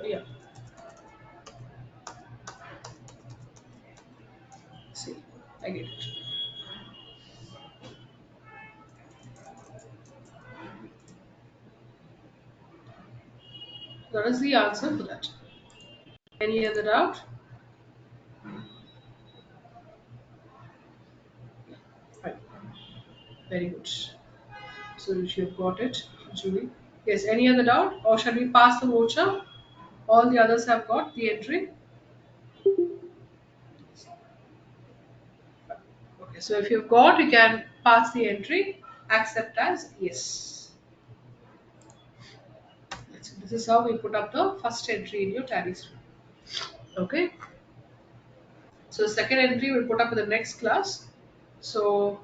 Yeah, see, I get it. That is the answer for that. Any other doubt? Fine. Very good. So you've got it, Julie. Yes, any other doubt? Or shall we pass the voucher? All the others have got the entry. Okay, so if you've got, you can pass the entry, accept as yes. This is how we put up the first entry in your tally stream. Okay, so second entry we'll put up in the next class. So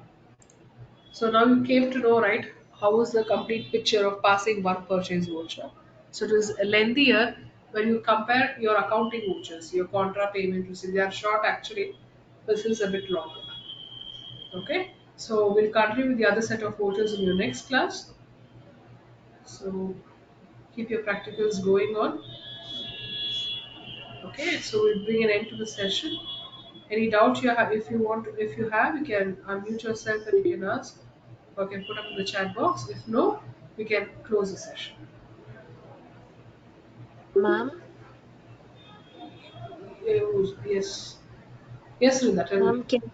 now you came to know, right, how is the complete picture of passing one purchase voucher. So it is lengthier when you compare your accounting vouchers, your contra payment receipt. They are short actually. This is a bit longer. Okay. So we'll continue with the other set of vouchers in your next class. So keep your practicals going on. Okay. So we'll bring an end to the session. Any doubt you have, if you want, if you have, you can unmute yourself and you can ask, or can put up in the chat box. If no, we can close the session. Ma'am, Yes, yes, Rinda, tell me. ma'am, can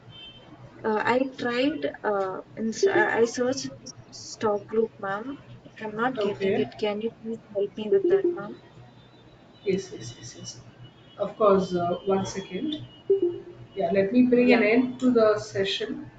I tried I searched in stock group, ma'am. I'm not getting Okay. it. Can you please help me with that, ma'am? Yes, yes, yes, yes. Of course. 1 second. Yeah, let me bring an Yeah. end to the session.